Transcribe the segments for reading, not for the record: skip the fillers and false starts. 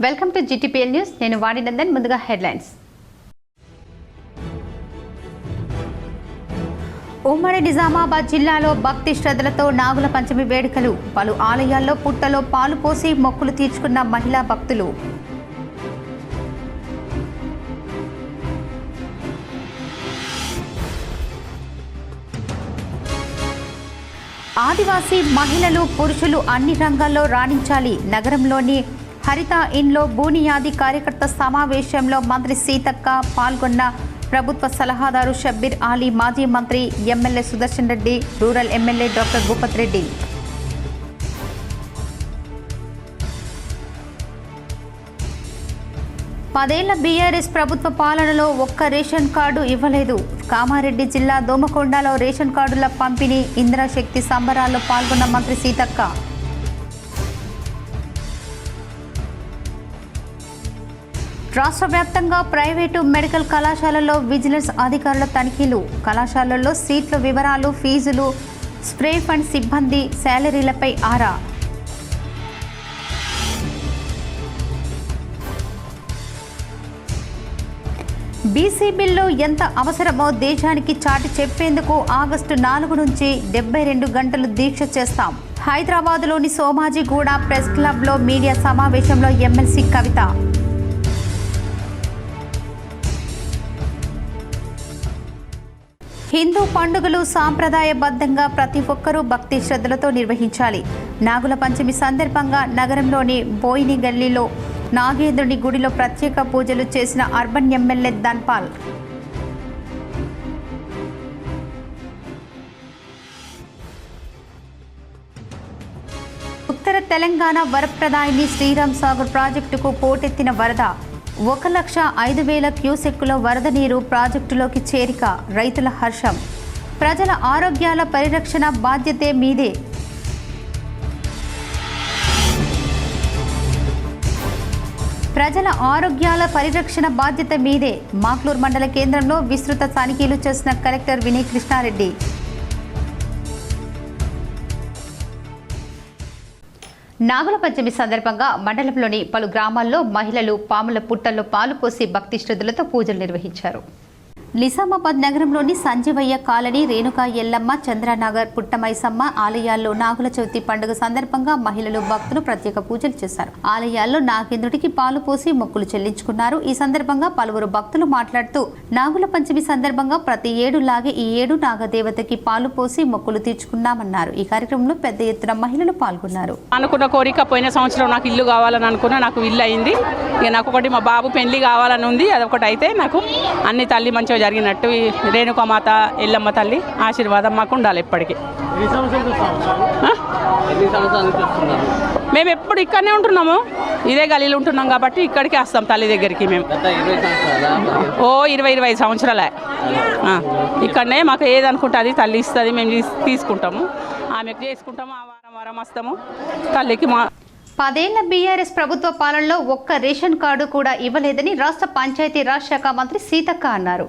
Welcome to GTPL news. నేను వాణినందన్. ముందుగా headlines. ఉమ్మడి నిజామాబాద్ జిల్లాలో భక్తి శ్రద్ధలతో నాగుల పంచమి వేడుకలు. పలు ఆలయాల్లో పుట్టలో పాలు పోసి మొక్కులు తీర్చుకున్న మహిళా భక్తులు. ఆదివాసీ మహిళలు పురుషులు అన్ని రంగాల్లో రాణించాలి. నగరంలోని హరిత ఇన్లో బూనియాది కార్యకర్త సమావేశంలో మంత్రి సీతక్క పాల్గొన్న ప్రభుత్వ సలహాదారు షబ్బీర్ అలీ, మాజీ మంత్రి MLA Sudarshan Reddy, rural MLA doctor Bhupath Reddy. పదేళ్ల బీఆర్ఎస్ ప్రభుత్వ పాలనలో ఒక్క రేషన్ కార్డు ఇవ్వలేదు. కామారెడ్డి జిల్లా దోమకొండలో రేషన్ కార్డుల పంపిణీ, ఇందిరాశక్తి సంబరాల్లో పాల్గొన్న మంత్రి సీతక్క. రాష్ట్ర వ్యాప్తంగా ప్రైవేటు మెడికల్ కళాశాలల్లో విజిలెన్స్ అధికారుల తనిఖీలు. కళాశాలల్లో సీట్ల వివరాలు, ఫీజులు, స్ప్రే ఫండ్ సిబ్బంది శాలరీలపై ఆరా. బీసీ బిల్లు ఎంత అవసరమో దేశానికి చాటి చెప్పేందుకు ఆగస్టు 4 నుంచి 72 గంటలు దీక్ష చేస్తాం. హైదరాబాద్లోని సోమాజిగూడ ప్రెస్ క్లబ్లో మీడియా సమావేశంలో ఎమ్మెల్సీ కవిత. హిందూ పండుగలు సాంప్రదాయబద్ధంగా ప్రతి ఒక్కరూ భక్తి శ్రద్ధలతో నిర్వహించాలి. నాగుల పంచమి సందర్భంగా నగరంలోని బోయిని గల్లీలో నాగేంద్రుని గుడిలో ప్రత్యేక పూజలు చేసిన అర్బన్ ఎమ్మెల్యే ధన్పాల్. ఉత్తర తెలంగాణ వరప్రదాయిని శ్రీరామ్ సాగర్ ప్రాజెక్టుకు పోటెత్తిన వరద. 1,05,000 క్యూసెక్కుల వరద నీరు ప్రాజెక్టులోకి చేరిక. రైతుల హర్షం. ప్రజల ఆరోగ్యాల పరిరక్షణ బాధ్యతే మీదే. ప్రజల ఆరోగ్యాల పరిరక్షణ బాధ్యత మీదే. మాక్లూర్ మండల కేంద్రంలో విస్తృత తనిఖీలు చేసిన కలెక్టర్ వినయ్ కృష్ణారెడ్డి. నాగుల పంచమి సందర్భంగా మండలంలోని పలు గ్రామాల్లో మహిళలు పాముల పుట్టల్లో పాలు పోసి భక్తి శ్రద్ధలతో పూజలు నిర్వహించారు. నిజామాబాద్ నగరంలోని సంజీవయ్య కాలనీ, రేణుకా ఎల్లమ్మ, చంద్రనగర్, పుట్టమైసమ్మ ఆలయాల్లో నాగుల చవితి పండుగ సందర్భంగా మహిళలు, భక్తులు ప్రత్యేక పూజలు చేశారు. ఆలయాల్లో నాగేంద్రుడికి పాలు పోసి మొక్కులు చెల్లించుకున్నారు. ఈ సందర్భంగా పలువురు భక్తులు మాట్లాడుతూ నాగుల పంచమి సందర్భంగా ప్రతి ఏడులాగే ఈ ఏడు నాగదేవతకి పాలు పోసి మొక్కులు తీర్చుకున్నామన్నారు. ఈ కార్యక్రమంలో పెద్ద ఎత్తున మహిళలు పాల్గొన్నారు. అనుకున్న కోరిక పోయిన సంవత్సరం నాకు ఇల్లు కావాలని అనుకున్నా, నాకు ఇల్లు అయింది. ఇక నాకు ఒకటి మా బాబు పెళ్లి కావాలని ఉంది, అదొకటి అయితే నాకు అన్ని తల్లి మంచిగా జరిగినట్టు రేణుకామాత, ఎల్లమ్మ తల్లి ఆశీర్వాదం మాకు ఉండాలి ఎప్పటికీ. మేము ఎప్పుడు ఇక్కడనే ఉంటున్నాము, ఇదే గలీలో ఉంటున్నాం కాబట్టి ఇక్కడికి వస్తాం తల్లి దగ్గరికి. మేము 20-25 సంవత్సరాలే ఇక్కడనే. మాకు ఏదనుకుంటే అది తల్లి ఇస్తుంది, మేము తీసుకుంటాము, ఆమెకు చేసుకుంటాము. ఆ వారం వస్తాము తల్లికి. 10 ఏళ్ల బీఆర్ఎస్ ప్రభుత్వ పాలనలో ఒక్క రేషన్ కార్డు కూడా ఇవ్వలేదని రాష్ట్ర పంచాయతీరాజ్ శాఖ మంత్రి సీతక్క అన్నారు.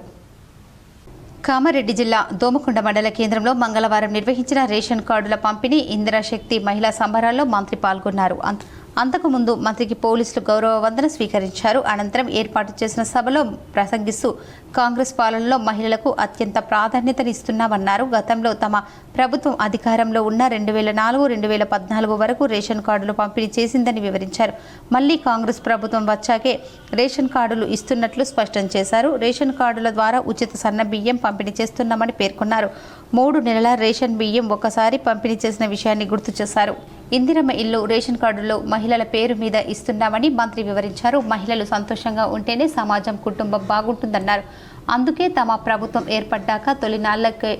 కామారెడ్డి జిల్లా దోమకొండ మండల కేంద్రంలో మంగళవారం నిర్వహించిన రేషన్ కార్డుల పంపిణీ, ఇందిరాశక్తి మహిళా సంబరాల్లో మంత్రి పాల్గొన్నారు. అంతకుముందు మంత్రికి పోలీసులు గౌరవ వందన స్వీకరించారు. అనంతరం ఏర్పాటు చేసిన సభలో ప్రసంగిస్తూ కాంగ్రెస్ పాలనలో మహిళలకు అత్యంత ప్రాధాన్యతనిస్తున్నామన్నారు. గతంలో తమ ప్రభుత్వం అధికారంలో ఉన్న 2004-2014 వరకు రేషన్ కార్డులు పంపిణీ చేసిందని వివరించారు. మళ్లీ కాంగ్రెస్ ప్రభుత్వం వచ్చాకే రేషన్ కార్డులు ఇస్తున్నట్లు స్పష్టం చేశారు. రేషన్ కార్డుల ద్వారా ఉచిత సన్న బియ్యం పంపిణీ చేస్తున్నామని పేర్కొన్నారు. 3 నెలల రేషన్ బియ్యం ఒకసారి పంపిణీ చేసిన విషయాన్ని గుర్తు చేశారు. ఇందిరమ్మ ఇల్లు రేషన్ కార్డులో మహిళల పేరు మీద ఇస్తున్నామని మంత్రి వివరించారు. మహిళలు సంతోషంగా ఉంటేనే సమాజం, కుటుంబం బాగుంటుందన్నారు. అందుకే తమ ప్రభుత్వం ఏర్పడ్డాక తొలినాళ్లకే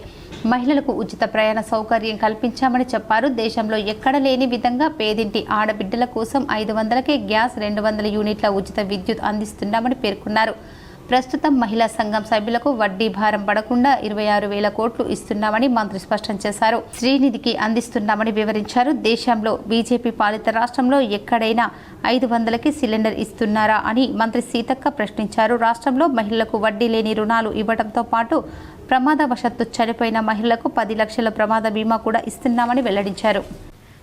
మహిళలకు ఉచిత ప్రయాణ సౌకర్యం కల్పించామని చెప్పారు. దేశంలో ఎక్కడ లేని విధంగా పేదింటి ఆడబిడ్డల కోసం 500కే గ్యాస్, 200 యూనిట్ల ఉచిత విద్యుత్ అందిస్తున్నామని పేర్కొన్నారు. ప్రస్తుతం మహిళా సంఘం సభ్యులకు వడ్డీ భారం పడకుండా 26,000 కోట్లు ఇస్తున్నామని మంత్రి స్పష్టం చేశారు. శ్రీనిధికి అందిస్తున్నామని వివరించారు. దేశంలో బీజేపీ పాలిత రాష్ట్రంలో ఎక్కడైనా 500కి సిలిండర్ ఇస్తున్నారా అని మంత్రి సీతక్క ప్రశ్నించారు. రాష్ట్రంలో మహిళలకు వడ్డీ లేని రుణాలు ఇవ్వడంతో పాటు ప్రమాదవశాత్తు చనిపోయిన మహిళలకు 10 లక్షల ప్రమాద బీమా కూడా ఇస్తున్నామని వెల్లడించారు.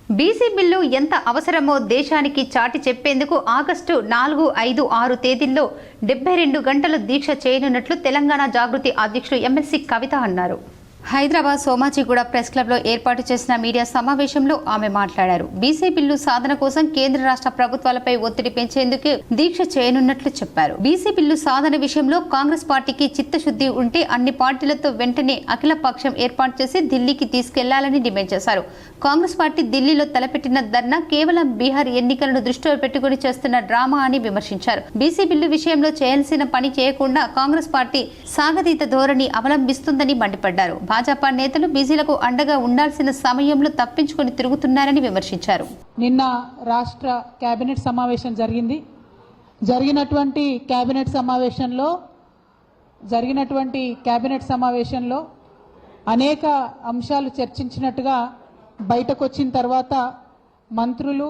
బీసీ బిల్లు ఎంత అవసరమో దేశానికి చాటి చెప్పేందుకు ఆగస్టు 4, 5, 6 తేదీల్లో 72 గంటలు దీక్ష చేయనున్నట్లు తెలంగాణ జాగృతి అధ్యక్షులు ఎమ్మెల్సీ కవిత అన్నారు. హైదరాబాద్ సోమాజిగూడ ప్రెస్ క్లబ్లో ఏర్పాటు చేసిన మీడియా సమావేశంలో ఆమె మాట్లాడారు. బీసీ బిల్లు సాధన కోసం కేంద్ర రాష్ట్ర ప్రభుత్వాలపై ఒత్తిడి పెంచేందుకు దీక్ష చేయనున్నట్లు చెప్పారు. బీసీ బిల్లు సాధన విషయంలో కాంగ్రెస్ పార్టీకి చిత్తశుద్ధి ఉంటే అన్ని పార్టీలతో వెంటనే అఖిల పక్షం ఏర్పాటు చేసి ఢిల్లీకి తీసుకెళ్లాలని డిమాండ్ చేశారు. కాంగ్రెస్ పార్టీ ఢిల్లీలో తలపెట్టిన ధర్నా కేవలం బీహార్ ఎన్నికలను దృష్టిలో పెట్టుకుని చేస్తున్న డ్రామా అని విమర్శించారు. బీసీ బిల్లు విషయంలో చేయాల్సిన పని చేయకుండా కాంగ్రెస్ పార్టీ సాగతీత ధోరణి అవలంబిస్తుందని మండిపడ్డారు. భాజపా నేతలు బీసీలకు అండగా ఉండాల్సిన సమయంలో తప్పించుకొని తిరుగుతున్నారని విమర్శించారు. నిన్న రాష్ట్ర కేబినెట్ సమావేశం జరిగింది. జరిగినటువంటి కేబినెట్ సమావేశంలో అనేక అంశాలు చర్చించినట్టుగా బయటకు వచ్చిన తర్వాత మంత్రులు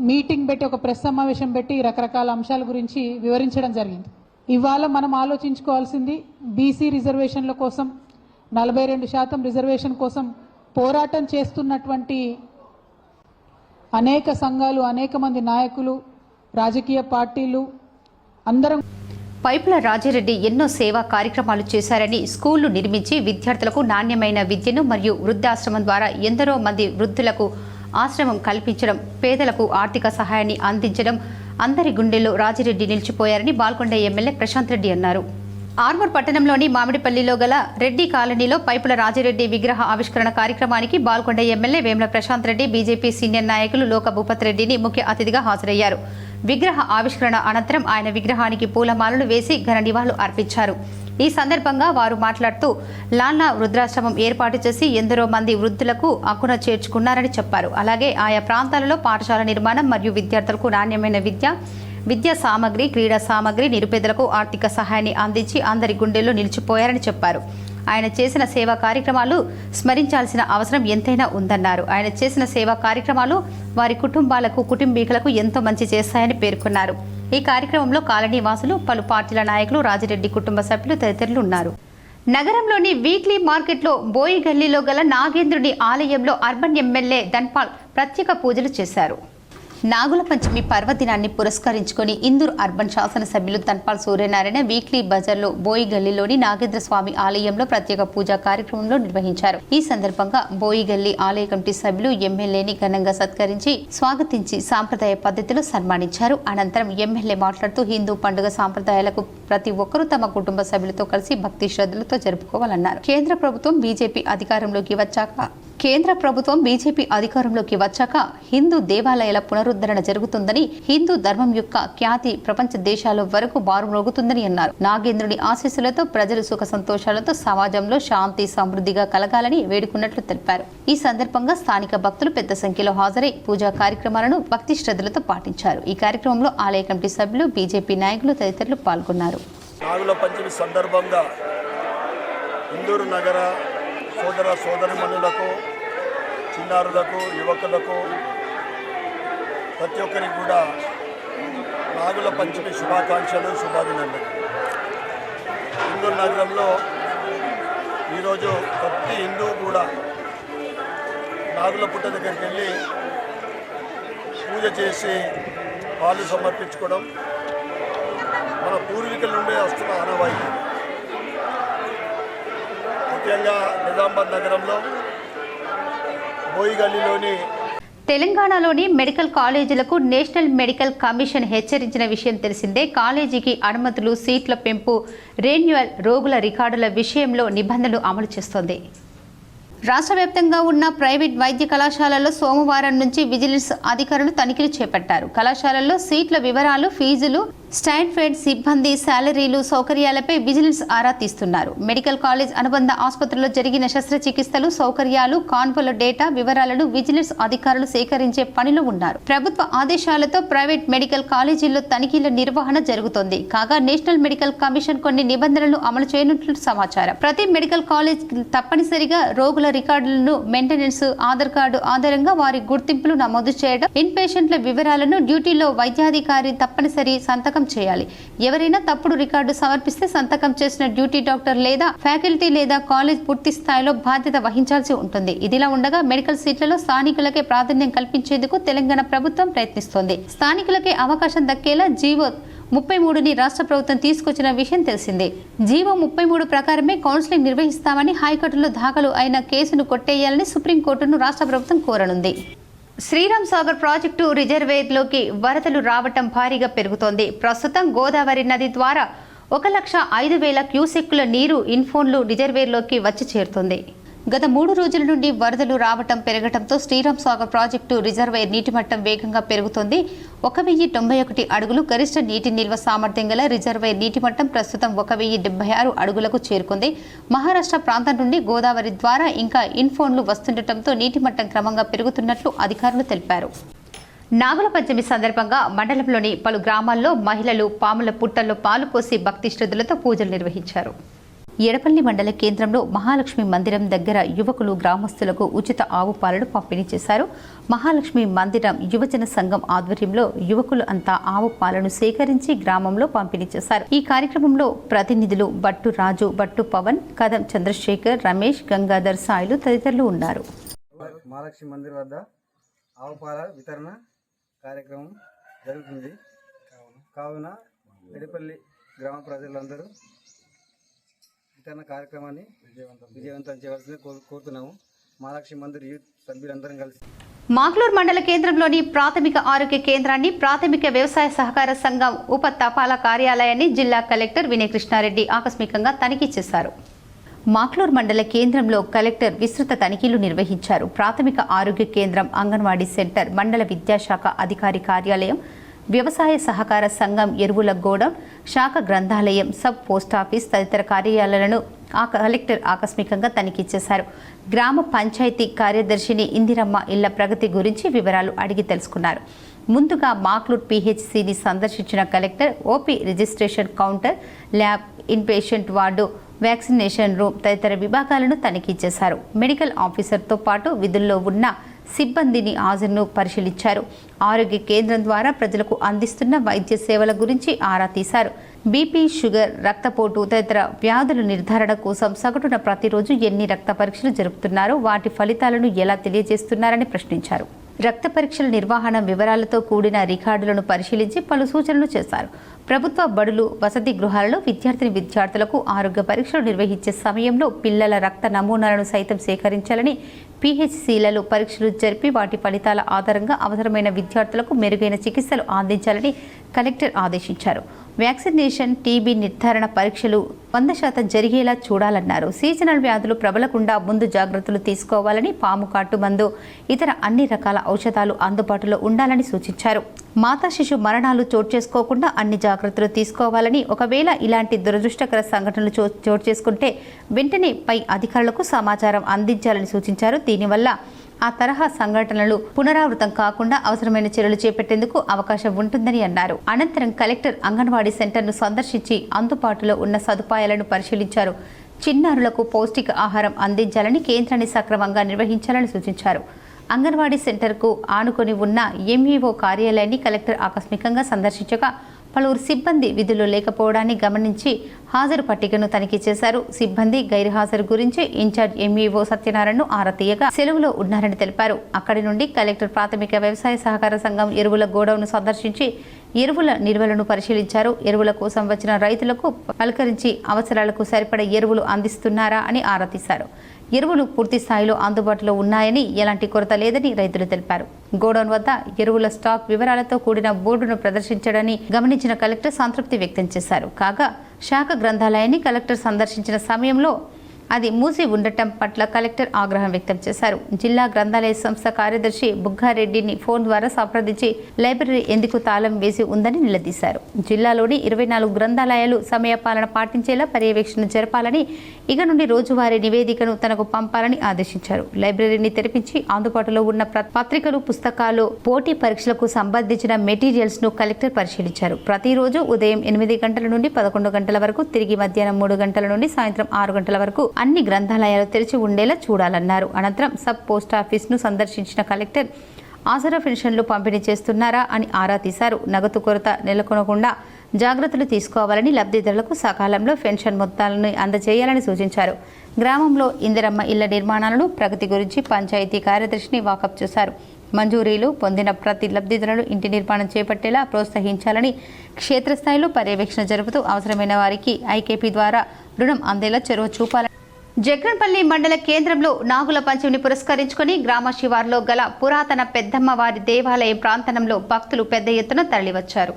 మీటింగ్ పెట్టి ఒక ప్రెస్ సమావేశం పెట్టి రకరకాల అంశాల గురించి వివరించడం జరిగింది. ఇవాళ మనం ఆలోచించుకోవాల్సింది బీసీ రిజర్వేషన్ల కోసం 42% రిజర్వేషన్ కోసం పోరాటం చేస్తున్నటువంటి అనేక సంఘాలు, అనేక మంది నాయకులు, రాజకీయ పార్టీలు అందరం. పైపుల రాజిరెడ్డి ఎన్నో సేవా కార్యక్రమాలు చేశారని, స్కూళ్లు నిర్మించి విద్యార్థులకు నాణ్యమైన విద్యను మరియు వృద్ధాశ్రమం ద్వారా ఎందరో మంది వృద్ధులకు ఆశ్రమం కల్పించడం, పేదలకు ఆర్థిక సహాయాన్ని అందించడం అందరి గుండెల్లో రాజిరెడ్డి నిలిచిపోయారని బాల్కొండ ఎమ్మెల్యే ప్రశాంత్ రెడ్డి అన్నారు. ఆర్మూర్ పట్టణంలోని మామిడిపల్లిలో గల రెడ్డి కాలనీలో పైపుల రాజిరెడ్డి విగ్రహ ఆవిష్కరణ కార్యక్రమానికి Balkonda MLA Vemula Prashanth Reddy, BJP senior నాయకులు లోక భూపత్ రెడ్డిని ముఖ్య అతిథిగా హాజరయ్యారు. విగ్రహ ఆవిష్కరణ అనంతరం ఆయన విగ్రహానికి పూలమాలలు వేసి ఘన నివాళులు అర్పించారు. ఈ సందర్భంగా వారు మాట్లాడుతూ లాల్నా వృద్ధాశ్రమం ఏర్పాటు చేసి ఎందరో మంది వృద్ధులకు అక్కున చేర్చుకున్నారని చెప్పారు. అలాగే ఆయా ప్రాంతాలలో పాఠశాల నిర్మాణం మరియు విద్యార్థులకు నాణ్యమైన విద్యా సామగ్రి, క్రీడా సామగ్రి, నిరుపేదలకు ఆర్థిక సహాయాన్ని అందించి అందరి గుండెల్లో నిలిచిపోయారని చెప్పారు. ఆయన చేసిన సేవా కార్యక్రమాలు స్మరించాల్సిన అవసరం ఎంతైనా ఉందన్నారు. ఆయన చేసిన సేవా కార్యక్రమాలు వారి కుటుంబీకులకు ఎంతో మంచి చేస్తాయని పేర్కొన్నారు. ఈ కార్యక్రమంలో కాలనీ వాసులు, పలు పార్టీల నాయకులు, రాజిరెడ్డి కుటుంబ సభ్యులు తదితరులు ఉన్నారు. నగరంలోని వీక్లీ మార్కెట్లో బోయిగల్లీలో గల నాగేంద్రుడి ఆలయంలో అర్బన్ ఎమ్మెల్యే ధన్పాల్ ప్రత్యేక పూజలు చేశారు. నాగుల పంచమి పర్వదినాన్ని పురస్కరించుకొని ఇందూరు అర్బన్ శాసనసభ్యులు ధన్పాల్ సూర్యనారాయణ వీక్లీ బజార్లో బోయిగల్లీలోని నాగేంద్ర స్వామి ఆలయంలో ప్రత్యేక పూజా కార్యక్రమంలో నిర్వహించారు. ఈ సందర్భంగా బోయిగల్లీ ఆలయ కమిటీ సభ్యులు ఎమ్మెల్యేని ఘనంగా సత్కరించి స్వాగతించి సాంప్రదాయ పద్ధతిలో సన్మానించారు. అనంతరం ఎమ్మెల్యే మాట్లాడుతూ హిందూ పండుగ సాంప్రదాయాలకు ప్రతి ఒక్కరూ తమ కుటుంబ సభ్యులతో కలిసి భక్తి శ్రద్ధలతో జరుపుకోవాలన్నారు. కేంద్ర ప్రభుత్వం బీజేపీ అధికారంలోకి వచ్చాక హిందూ దేవాలయాల పునరుద్ధరణ జరుగుతుందని, హిందూ ధర్మం యొక్క ఖ్యాతి ప్రపంచ దేశాల వరకు బారుమోగుతుందని అన్నారు. నాగేంద్రుని ఆశీస్సులతో ప్రజలు సుఖ సంతోషాలతో సమాజంలో శాంతి సమృద్ధిగా కలగాలని వేడుకున్నట్లు తెలిపారు. ఈ సందర్భంగా స్థానిక భక్తులు పెద్ద సంఖ్యలో హాజరై పూజా కార్యక్రమాలను భక్తి శ్రద్ధలతో పాటించారు. ఈ కార్యక్రమంలో ఆలయ కమిటీ సభ్యులు, బీజేపీ నాయకులు తదితరులు పాల్గొన్నారు. నాగుల పంచమి సందర్భంగా ఇందూరు నగర సోదర సోదరిమణులకు, చిన్నారులకు, యువకులకు ప్రతి ఒక్కరికి కూడా నాగుల పంచమి శుభాకాంక్షలు, శుభాభినందనలు. ఇందూరు నగరంలో ఈరోజు ప్రతి హిందూ కూడా నాగుల పుట్ట దగ్గరికి వెళ్ళి పూజ చేసి పాలు సమర్పించుకోవడం మన పూర్వీకుల నుండి వస్తున్న ఆనవాయితీ. ముఖ్యంగా నిజామాబాద్ నగరంలో బోయిగల్లీలోని తెలంగాణలోని మెడికల్ కాలేజీలకు నేషనల్ మెడికల్ కమిషన్ హెచ్చరించిన విషయం తెలిసిందే. కాలేజీకి అనుమతులు, సీట్ల పెంపు, రెన్యువల్, రోగుల రికార్డుల విషయంలో నిబంధనలు అమలు చేస్తోంది. రాష్ట్ర వ్యాప్తంగా ఉన్న ప్రైవేట్ వైద్య కళాశాలల్లో సోమవారం నుంచి విజిలెన్స్ అధికారులు తనిఖీలు చేపట్టారు. కళాశాలల్లో సీట్ల వివరాలు, ఫీజులు, స్టాండర్డ్ సిబ్బంది శాలరీలు, సౌకర్యాలపై విజిలెన్స్ ఆరా తీస్తున్నారు. మెడికల్ కాలేజ్ అనుబంధ ఆసుపత్రుల్లో జరిగిన శస్త్రచికిత్సలు, సౌకర్యాలు, కాన్పుల డేటా వివరాలను విజిలెన్స్ అధికారులు సేకరించే పనిలో ఉన్నారు. ప్రభుత్వ ఆదేశాలతో ప్రైవేట్ మెడికల్ కాలేజీల్లో తనిఖీల నిర్వహణ జరుగుతోంది. కాగా నేషనల్ మెడికల్ కమిషన్ కొన్ని నిబంధనలను అమలు చేయనున్నట్లు సమాచారం. ప్రతి మెడికల్ కాలేజ్ తప్పనిసరిగా రోగుల రికార్డులను మెయింటెనెన్స్, ఆధార్ కార్డు ఆధారంగా వారి గుర్తింపులు నమోదు చేయడం, ఇన్ పేషెంట్ల వివరాలను డ్యూటీలో వైద్యాధికారి తప్పనిసరి సంతకం సంతకం చేయాలి. ఎవరైనా తప్పుడు రికార్డు సమర్పిస్తే సంతకం చేసిన డ్యూటీ డాక్టర్ లేదా ఫ్యాకల్టీ లేదా కాలేజ్ పూర్తి స్థాయిలో బాధ్యత వహించాల్సి ఉంటుంది. ఇదిలా ఉండగా మెడికల్ సీట్లలో స్థానికులకే ప్రాధాన్యం కల్పించేందుకు తెలంగాణ ప్రభుత్వం ప్రయత్నిస్తోంది. స్థానికులకే అవకాశం దక్కేలా జీవో 33ని రాష్ట్ర ప్రభుత్వం తీసుకొచ్చిన విషయం తెలిసిందే. జీవో 33 ప్రకారమే కౌన్సిలింగ్ నిర్వహిస్తామని హైకోర్టులో దాఖలు అయిన కేసును కొట్టేయాలని సుప్రీంకోర్టును రాష్ట్ర ప్రభుత్వం కోరనుంది. శ్రీరామ్ సాగర్ ప్రాజెక్టు రిజర్వేయర్లోకి వరదలు రావటం భారీగా పెరుగుతోంది. ప్రస్తుతం గోదావరి నది ద్వారా 1,05,000 క్యూసెక్కుల నీరు ఇన్ఫోన్లు రిజర్వేయర్లోకి వచ్చి చేరుతోంది. గత 3 రోజుల నుండి వరదలు రావటం పెరగటంతో శ్రీరామ్ సాగర్ ప్రాజెక్టు రిజర్వేయర్ నీటి మట్టం వేగంగా పెరుగుతోంది. 1,091 అడుగులు గరిష్ట నీటి నిల్వ సామర్థ్యం గల రిజర్వేయర్ నీటి మట్టం ప్రస్తుతం 1,076 అడుగులకు చేరుకుంది. మహారాష్ట్ర ప్రాంతం నుండి గోదావరి ద్వారా ఇంకా ఇన్ఫోన్లు వస్తుండటంతో నీటి మట్టం క్రమంగా పెరుగుతున్నట్లు అధికారులు తెలిపారు. నాగుల పంచమి సందర్భంగా మండలంలోని పలు గ్రామాల్లో మహిళలు పాముల పుట్టల్లో పాలు పోసి భక్తి శ్రద్ధలతో పూజలు నిర్వహించారు. ఎడపల్లి మండల కేంద్రంలో మహాలక్ష్మి మందిరం దగ్గర యువకులు గ్రామస్తులకు ఉచిత ఆవు పాలను పంపిణీ చేశారు. మహాలక్ష్మి మందిరం యువజన సంఘం ఆధ్వర్యంలో యువకులు అంతా ఆవు పాలను సేకరించి గ్రామంలో పంపిణీ చేశారు. ఈ కార్యక్రమంలో ప్రతినిధులు బట్టు రాజు, బట్టు పవన్, కదం చంద్రశేఖర్, రమేష్, గంగాధర్, సాయిలు తదితరులు ఉన్నారు. మహాలక్ష్మి మందిర్ వద్ద ఆవు పాల వితరణ కార్యక్రమం జరుగుతుంది. కావున ఎడపల్లి గ్రామ ప్రజలందరూ వితరణ కార్యక్రమాన్ని విజయవంతం చేయవలసింది కోరుతున్నాము. మహాలక్ష్మి మందిర్ యూత్ సభ్యులందరం కలిసి మాగ్లూర్ మండల కేంద్రంలోని ప్రాథమిక ఆరోగ్య కేంద్రాన్ని ప్రాథమిక వ్యవసాయ సహకార సంఘం ఉప తపాలా కార్యాలయాన్ని జిల్లా కలెక్టర్ వినయ్ కృష్ణారెడ్డి ఆకస్మికంగా తనిఖీ చేశారు. మాగ్లూర్ మండల కేంద్రంలో కలెక్టర్ విస్తృత తనిఖీలు నిర్వహించారు. ప్రాథమిక ఆరోగ్య కేంద్రం, అంగన్వాడీ సెంటర్, మండల విద్యాశాఖ అధికారి కార్యాలయం, వ్యవసాయ సహకార సంఘం ఎరువుల గోడౌన్, శాఖ గ్రంథాలయం, సబ్ పోస్టాఫీస్ తదితర కార్యాలయాలను కలెక్టర్ ఆకస్మికంగా తనిఖీ చేశారు. గ్రామ పంచాయతీ కార్యదర్శిని ఇందిరమ్మ ఇళ్ల ప్రగతి గురించి వివరాలు అడిగి తెలుసుకున్నారు. ముందుగా మాగ్లూర్ PHCని సందర్శించిన collector OP registration counter, lab, inpatient ward, vaccination room తదితర విభాగాలను తనిఖీ చేశారు. మెడికల్ ఆఫీసర్తో పాటు విధుల్లో ఉన్న సిబ్బందిని హాజరును పరిశీలించారు. ఆరోగ్య కేంద్రం ద్వారా ప్రజలకు అందిస్తున్న వైద్య సేవల గురించి ఆరా తీశారు. బీపీ, షుగర్, రక్తపోటు తదితర వ్యాధుల నిర్ధారణ కోసం సగటున ప్రతిరోజు ఎన్ని రక్త పరీక్షలు జరుపుతున్నారో వాటి ఫలితాలను ఎలా తెలియజేస్తున్నారని ప్రశ్నించారు. రక్త పరీక్షల నిర్వహణ వివరాలతో కూడిన రికార్డులను పరిశీలించి పలు సూచనలు చేశారు. ప్రభుత్వ బడులు, వసతి గృహాలలో విద్యార్థులకు ఆరోగ్య పరీక్షలు నిర్వహించే సమయంలో పిల్లల రక్త నమూనాలను సైతం సేకరించాలని, PHCలలో పరీక్షలు జరిపి వాటి ఫలితాల ఆధారంగా అవసరమైన విద్యార్థులకు మెరుగైన చికిత్సలు అందించాలని కలెక్టర్ ఆదేశించారు. వ్యాక్సినేషన్, టీబీ నిర్ధారణ పరీక్షలు 100% జరిగేలా చూడాలన్నారు. సీజనల్ వ్యాధులు ప్రబలకుండా ముందు జాగ్రత్తలు తీసుకోవాలని, పాము కాటు మందు, ఇతర అన్ని రకాల ఔషధాలు అందుబాటులో ఉండాలని సూచించారు. మాతా శిశు మరణాలు చోటు చేసుకోకుండా అన్ని జాగ్రత్తలు తీసుకోవాలని, ఒకవేళ ఇలాంటి దురదృష్టకర సంఘటనలు చోటు చేసుకుంటే వెంటనే పై అధికారులకు సమాచారం అందించాలని సూచించారు. దీనివల్ల ఆ తరహా సంఘటనలు పునరావృతం కాకుండా అవసరమైన చర్యలు చేపట్టేందుకు అవకాశం ఉంటుందని అన్నారు. అనంతరం కలెక్టర్ అంగన్వాడీ సెంటర్ను సందర్శించి అందుబాటులో ఉన్న సదుపాయాలను పరిశీలించారు. చిన్నారులకు పౌష్టిక ఆహారం అందించాలని, కేంద్రాన్ని సక్రమంగా నిర్వహించాలని సూచించారు. అంగన్వాడీ సెంటర్కు ఆనుకొని ఉన్న MVO కార్యాలయాన్ని కలెక్టర్ ఆకస్మికంగా సందర్శించగా పలువురు సిబ్బంది విధులు లేకపోవడాన్ని గమనించి హాజరు పట్టికను తనిఖీ చేశారు. సిబ్బంది గైర్హాజరు గురించి ఇన్ఛార్జ్ MVO సత్యనారాయణను ఆరా తీయగా సెలవులో ఉన్నారని తెలిపారు. అక్కడి నుండి కలెక్టర్ ప్రాథమిక వ్యవసాయ సహకార సంఘం ఎరువుల గోడౌన్ను సందర్శించి ఎరువుల నిల్వలను పరిశీలించారు. ఎరువుల కోసం వచ్చిన రైతులకు పలకరించి అవసరాలకు సరిపడ ఎరువులు అందిస్తున్నారా అని ఆరా తీశారు. ఎరువులు పూర్తి స్థాయిలో అందుబాటులో ఉన్నాయని, ఎలాంటి కొరత లేదని రైతులు తెలిపారు. గోడౌన్ వద్ద ఎరువుల స్టాక్ వివరాలతో కూడిన బోర్డును ప్రదర్శించడాన్ని గమనించిన కలెక్టర్ సంతృప్తి వ్యక్తం చేశారు. కాగా శాఖ గ్రంథాలయాన్ని కలెక్టర్ సందర్శించిన సమయంలో అది మూసి ఉండటం పట్ల కలెక్టర్ ఆగ్రహం వ్యక్తం చేశారు. జిల్లా గ్రంథాలయ సంస్థ కార్యదర్శి బుగ్గారెడ్డిని ఫోన్ ద్వారా సంప్రదించి లైబ్రరీ ఎందుకు తాళం వేసి ఉందని నిలదీశారు. జిల్లాలోని 24 గ్రంథాలయాలు సమయపాలన పాటించేలా పర్యవేక్షణ జరపాలని, ఇక నుండి రోజువారీ నివేదికను తనకు పంపాలని ఆదేశించారు. లైబ్రరీని తెరిపించి అందుబాటులో ఉన్న పత్రికలు, పుస్తకాలు, పోటీ పరీక్షలకు సంబంధించిన మెటీరియల్స్ ను కలెక్టర్ పరిశీలించారు. ప్రతిరోజు ఉదయం 8 గంటల నుండి 11 గంటల వరకు, తిరిగి మధ్యాహ్నం 3 గంటల నుండి సాయంత్రం 6 గంటల వరకు అన్ని గ్రంథాలయాలు తెరిచి ఉండేలా చూడాలన్నారు. అనంతరం సబ్ పోస్టాఫీస్ను సందర్శించిన కలెక్టర్ ఆసరా పెన్షన్లు పంపిణీ చేస్తున్నారా అని ఆరా తీశారు. నగదు కొరత నెలకొనకుండా జాగ్రత్తలు తీసుకోవాలని, లబ్ధిదారులకు సకాలంలో పెన్షన్ మొత్తాలను అందజేయాలని సూచించారు. గ్రామంలో ఇందిరమ్మ ఇళ్ల నిర్మాణాలను ప్రగతి గురించి పంచాయతీ కార్యదర్శిని వాకప్ చేశారు. మంజూరీలు పొందిన ప్రతి లబ్ధిదారులు ఇంటి నిర్మాణం చేపట్టేలా ప్రోత్సహించాలని, క్షేత్రస్థాయిలో పర్యవేక్షణ జరుపుతూ అవసరమైన వారికి ఐకేపీ ద్వారా రుణం అందేలా చొరవ చూపాలని. జగ్రన్పల్లి మండల కేంద్రంలో నాగుల పంచమిని పురస్కరించుకొని గ్రామ శివారులో గల పురాతన పెద్దమ్మ వారి దేవాలయ ప్రాంగణంలో భక్తులు పెద్ద ఎత్తున తరలివచ్చారు.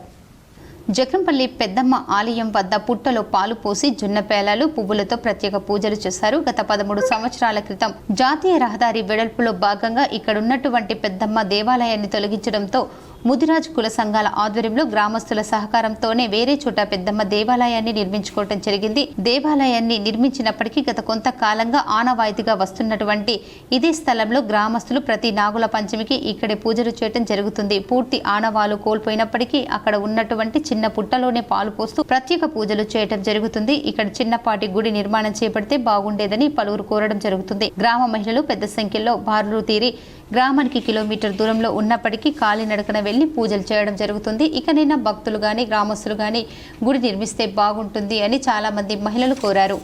జగ్రంపల్లి పెద్దమ్మ ఆలయం వద్ద పుట్టలో పాలు పోసి జొన్నపేలాలు పువ్వులతో ప్రత్యేక పూజలు చేశారు. గత 13 సంవత్సరాల క్రితం జాతీయ రహదారి వెడల్పులో భాగంగా ఇక్కడున్నటువంటి పెద్దమ్మ దేవాలయాన్ని తొలగించడంతో ముదిరాజ్ కుల సంఘాల ఆధ్వర్యంలో గ్రామస్తుల సహకారంతోనే వేరే చోట పెద్దమ్మ దేవాలయాన్ని నిర్మించుకోవడం జరిగింది. దేవాలయాన్ని నిర్మించినప్పటికీ గత కొంతకాలంగా ఆనవాయితీగా వస్తున్నటువంటి ఇదే స్థలంలో గ్రామస్తులు ప్రతి నాగుల పంచమికి ఇక్కడే పూజలు చేయడం జరుగుతుంది. పూర్తి ఆనవాలు కోల్పోయినప్పటికీ అక్కడ ఉన్నటువంటి చిన్న పుట్టలోనే పాలు పోస్తూ ప్రత్యేక పూజలు చేయడం జరుగుతుంది. ఇక్కడ చిన్నపాటి గుడి నిర్మాణం చేపడితే బాగుండేదని పలువురు కోరడం జరుగుతుంది. గ్రామ మహిళలు పెద్ద సంఖ్యలో బారులు తీరి గ్రామానికి కిలోమీటర్ దూరంలో ఉన్నప్పటికీ కాలినడకన వెళ్లి పూజలు చేయడం జరుగుతుంది. ఇకనైనా భక్తులు గాని గ్రామస్తులు గాని గుడి నిర్మిస్తే బాగుంటుంది అని చాలా మంది మహిళలు కోరారు.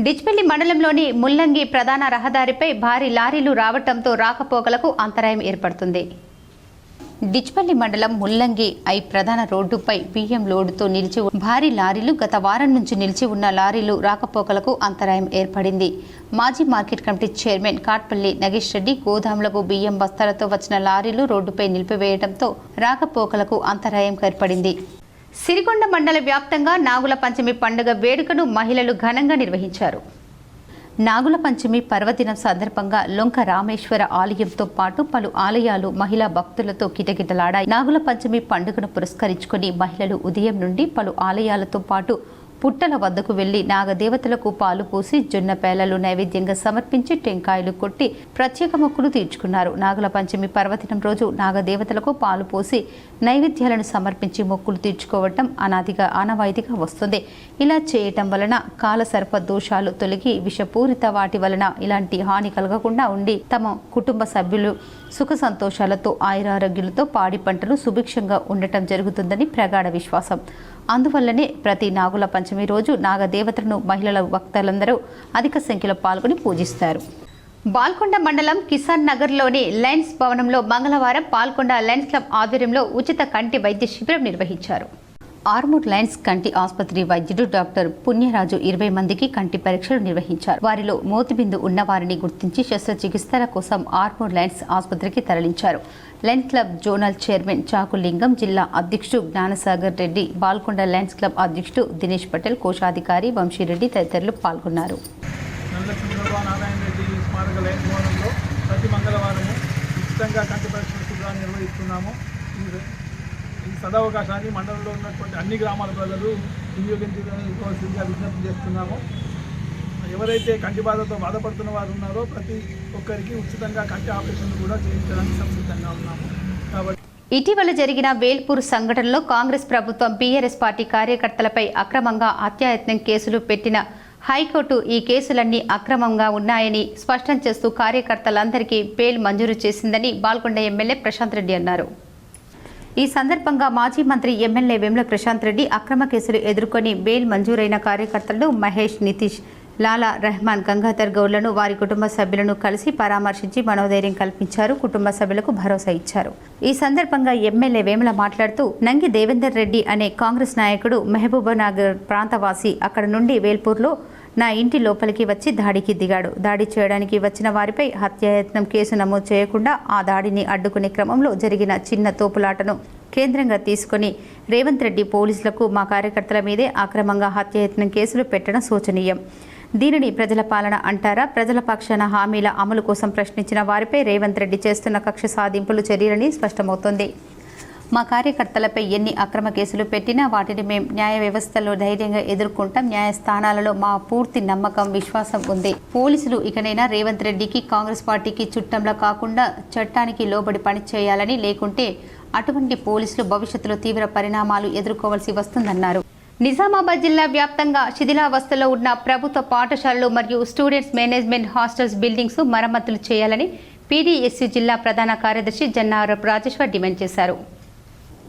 డిచ్పల్లి మండలంలోని ముల్లంగి ప్రధాన రహదారిపై భారీ లారీలు రావడంతో రాకపోకలకు అంతరాయం ఏర్పడుతుంది. డిచ్పల్లి మండలం ముల్లంగి ప్రధాన రోడ్డుపై బియ్యం లోడుతో నిలిచి భారీ లారీలు గత వారం నుంచి నిలిచి ఉన్న లారీలు రాకపోకలకు అంతరాయం ఏర్పడింది. మాజీ market committee chairman Katpalli Nagesh Reddy గోదాములకు బియ్యం బస్తాలతో వచ్చిన లారీలు రోడ్డుపై నిలిపివేయడంతో రాకపోకలకు అంతరాయం ఏర్పడింది. సిరికొండ మండల వ్యాప్తంగా నాగుల పంచమి పండుగ వేడుకను మహిళలు ఘనంగా నిర్వహించారు. నాగుల పంచమి పర్వదినం సందర్భంగా లొంక రామేశ్వర ఆలయంతో పాటు పలు ఆలయాలు మహిళా భక్తులతో కిటకిటలాడాయి. నాగుల పంచమి పండుగను పురస్కరించుకుని మహిళలు ఉదయం నుండి పలు ఆలయాలతో పాటు పుట్టల వద్దకు వెళ్లి నాగదేవతలకు పాలు పోసి జొన్న పేలలు నైవేద్యంగా సమర్పించి టెంకాయలు కొట్టి ప్రత్యేక మొక్కులు తీర్చుకున్నారు. నాగుల పంచమి పర్వదినం రోజు నాగదేవతలకు పాలు పోసి నైవేద్యాలను సమర్పించి మొక్కులు తీర్చుకోవటం అనాదిగా ఆనవాయితీగా వస్తుంది. ఇలా చేయటం వలన కాలసర్ప దోషాలు తొలగి విషపూరిత వాటి వలన ఇలాంటి హాని కలగకుండా ఉండి తమ కుటుంబ సభ్యులు సుఖ సంతోషాలతో ఆయురారోగ్యాలతో పాడి పంటలు సుభిక్షంగా ఉండటం జరుగుతుందని ప్రగాఢ విశ్వాసం. అందువల్లనే ప్రతి నాగుల పంచమి రోజు నాగదేవతలను మహిళల భక్తులందరూ అధిక సంఖ్యలో పాల్గొని పూజిస్తారు. బాల్కొండ మండలం కిసాన్ నగర్లోని లయన్స్ భవనంలో మంగళవారం పాల్కొండ లయన్స్ క్లబ్ ఆధ్వర్యంలో ఉచిత కంటి వైద్య శిబిరం నిర్వహించారు. ఆర్మూర్ లయన్స్ కంటి ఆసుపత్రి వైద్యుడు డాక్టర్ పుణ్యరాజు 20 మందికి కంటి పరీక్షలు నిర్వహించారు. వారిలో మోతిబిందు ఉన్నవారిని గుర్తించి శస్త్రచికిత్సల కోసం ఆర్మూర్ లయన్స్ ఆసుపత్రికి తరలించారు. లయన్స్ క్లబ్ జోనల్ చైర్మన్ చాకులింగం, జిల్లా అధ్యక్షుడు జ్ఞానసాగర్ రెడ్డి, బాల్కొండ లయన్స్ క్లబ్ అధ్యక్షుడు దినేష్ పటేల్, కోశాధికారి వంశీరెడ్డి తదితరులు పాల్గొన్నారు. ప్రతి మంగళవారము ఉచితంగా కంటి పరీక్షల శిబిరాన్ని నిర్వహిస్తున్నాము. ఈ సదవకాశాన్ని మండలంలో ఉన్నటువంటి అన్ని గ్రామాల ప్రజలు వినియోగించుకోవాల్సిందిగా విజ్ఞప్తి చేస్తున్నాము. ఎవరైతే కంటి బాధతో బాధపడుతున్న వారు ఉన్నారో ప్రతి ఒక్కరికి ఉచితంగా కంటి ఆపరేషన్లు కూడా చేయించడానికి సంసిద్ధంగా ఉన్నాము. కాబట్టి ఇటీవల జరిగిన వేల్పూర్ సంఘటనలో కాంగ్రెస్ ప్రభుత్వం బీఆర్ఎస్ పార్టీ కార్యకర్తలపై అక్రమంగా హత్యాయత్నం కేసులు పెట్టిన హైకోర్టు ఈ కేసులన్నీ అక్రమంగా ఉన్నాయని స్పష్టం చేస్తూ కార్యకర్తలందరికీ బెయిల్ మంజూరు చేసిందని బాల్కొండ ఎమ్మెల్యే ప్రశాంత్ రెడ్డి అన్నారు. ఈ సందర్భంగా మాజీ మంత్రి ఎమ్మెల్యే వేముల ప్రశాంత్ రెడ్డి అక్రమ కేసులు ఎదుర్కొని బెయిల్ మంజూరైన కార్యకర్తలను మహేష్, నితీష్, లాలా, రెహమాన్, గంగాధర్ గౌడ్లను వారి కుటుంబ సభ్యులను కలిసి పరామర్శించి మనోధైర్యం కల్పించారు. కుటుంబ సభ్యులకు భరోసా ఇచ్చారు. ఈ సందర్భంగా ఎమ్మెల్యే వేముల మాట్లాడుతూ నంగి దేవేందర్ రెడ్డి అనే కాంగ్రెస్ నాయకుడు మహబూబానగర్ ప్రాంతవాసి అక్కడ నుండి వేల్పూర్లో నా ఇంటి లోపలికి వచ్చి దాడికి దిగాడు. దాడి చేయడానికి వచ్చిన వారిపై హత్యాయత్నం కేసు నమోదు చేయకుండా ఆ దాడిని అడ్డుకునే క్రమంలో జరిగిన చిన్న తోపులాటను కేంద్రంగా తీసుకుని రేవంత్ రెడ్డి పోలీసులకు మా కార్యకర్తల మీదే అక్రమంగా హత్యాయత్నం కేసులు పెట్టడం శోచనీయం. దీనిని ప్రజల పాలన అంటారా? ప్రజల పక్షాన హామీల అమలు కోసం ప్రశ్నించిన వారిపై రేవంత్ రెడ్డి చేస్తున్న కక్ష సాధింపులు చర్యలని స్పష్టమవుతోంది. మా కార్యకర్తలపై ఎన్ని అక్రమ కేసులు పెట్టినా వాటిని మేము న్యాయ వ్యవస్థలో ధైర్యంగా ఎదుర్కొంటాం. న్యాయస్థానాలలో మా పూర్తి నమ్మకం, విశ్వాసం ఉంది. పోలీసులు ఇకనైనా రేవంత్ రెడ్డికి, కాంగ్రెస్ పార్టీకి చుట్టంలా కాకుండా చట్టానికి లోబడి పనిచేయాలని, లేకుంటే అటువంటి పోలీసులు భవిష్యత్తులో తీవ్ర పరిణామాలు ఎదుర్కోవాల్సి వస్తుందన్నారు. నిజామాబాద్ జిల్లా వ్యాప్తంగా శిథిలావస్థలో ఉన్న ప్రభుత్వ పాఠశాలలు మరియు స్టూడెంట్స్ మేనేజ్మెంట్ హాస్టల్స్ బిల్డింగ్స్ మరమ్మతులు చేయాలని పీడీఎస్యూ జిల్లా ప్రధాన కార్యదర్శి జన్నారపు రాజేశ్వర్ డిమాండ్ చేశారు.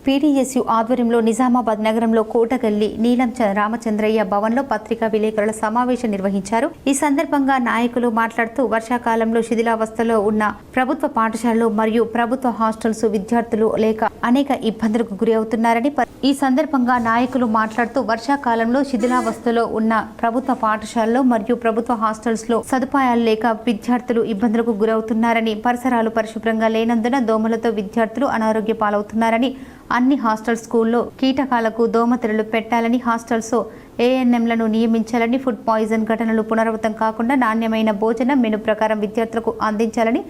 పీడీఎస్యు ఆధ్వర్యంలో నిజామాబాద్ నగరంలో కోటగల్లి నీలం రామచంద్రయ్య భవన్లో పత్రికా విలేకరుల సమావేశం నిర్వహించారు. ఈ సందర్భంగా నాయకులు మాట్లాడుతూ వర్షాకాలంలో శిథిలావస్థలో ఉన్న ప్రభుత్వ పాఠశాలలు మరియు ప్రభుత్వ హాస్టల్స్ విద్యార్థులు లేక అనేక ఇబ్బందులకు గురి అవుతున్నారని, ఈ సందర్భంగా నాయకులు మాట్లాడుతూ వర్షాకాలంలో శిథిలావస్థలో ఉన్న ప్రభుత్వ పాఠశాలలు మరియు ప్రభుత్వ హాస్టల్స్ లో సదుపాయాలు లేక విద్యార్థులు ఇబ్బందులకు గురవుతున్నారని, పరిసరాలు పరిశుభ్రంగా లేనందున దోమలతో విద్యార్థులు అనారోగ్య పాలవుతున్నారని, అన్ని హాస్టల్ స్కూల్లో కీటకాలకు దోమతెరలు పెట్టాలని, హాస్టల్స్ ఏఎన్ఎంలను నియమించాలని, ఫుడ్ పాయిజన్ ఘటనలు పునరావృతం కాకుండా నాణ్యమైన భోజనం మెను ప్రకారం విద్యార్థులకు అందించాలని,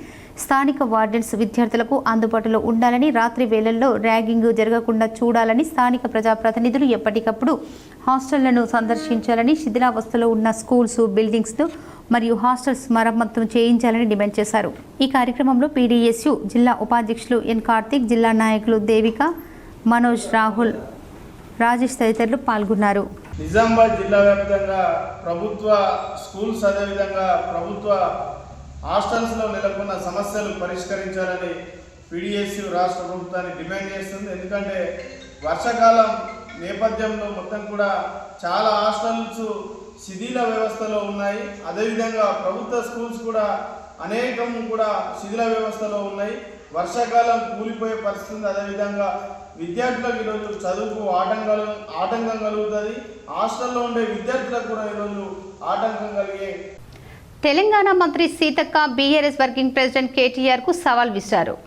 స్థానిక వార్డెన్స్ విద్యార్థులకు అందుబాటులో ఉండాలని, రాత్రి వేళల్లో ర్యాగింగ్ జరగకుండా చూడాలని, స్థానిక ప్రజాప్రతినిధులు ఎప్పటికప్పుడు హాస్టళ్లను సందర్శించాలని, శిథిలావస్థలో ఉన్న స్కూల్స్ బిల్డింగ్స్ మరియు హాస్టల్స్ మరమ్మతులు చేయించాలని డిమాండ్ చేశారు. ఈ కార్యక్రమంలో పీడీఎస్యు జిల్లా ఉపాధ్యక్షులు ఎన్ కార్తిక్, జిల్లా నాయకులు దేవిక, మనోజ్, రాహుల్, రాజేష్ తదితరులు పాల్గొన్నారు. నిజామాబాద్ జిల్లా వ్యాప్తంగా ప్రభుత్వ స్కూల్స్ అదేవిధంగా ప్రభుత్వ హాస్టల్స్లో నెలకొన్న సమస్యలు పరిష్కరించాలని పీడీఎస్యు రాష్ట్ర ప్రభుత్వాన్ని డిమాండ్ చేస్తుంది. ఎందుకంటే వర్షాకాలం నేపథ్యంలో మొత్తం కూడా చాలా హాస్టల్స్ శిథిల వ్యవస్థలో ఉన్నాయి. అదేవిధంగా ప్రభుత్వ స్కూల్స్ కూడా అనేకం కూడా శిథిల వ్యవస్థలో ఉన్నాయి. వర్షాకాలం కూలిపోయే పరిస్థితి. అదేవిధంగా విద్యార్థులకు ఈరోజు చదువుకు ఆటంకం కలుగుతుంది. హాస్టల్లో ఉండే విద్యార్థులకు కూడా ఈరోజు ఆటంకం కలిగే. తెలంగాణ మంత్రి Seethakka BRS working president KTR కు సవాల్ విసిరారు.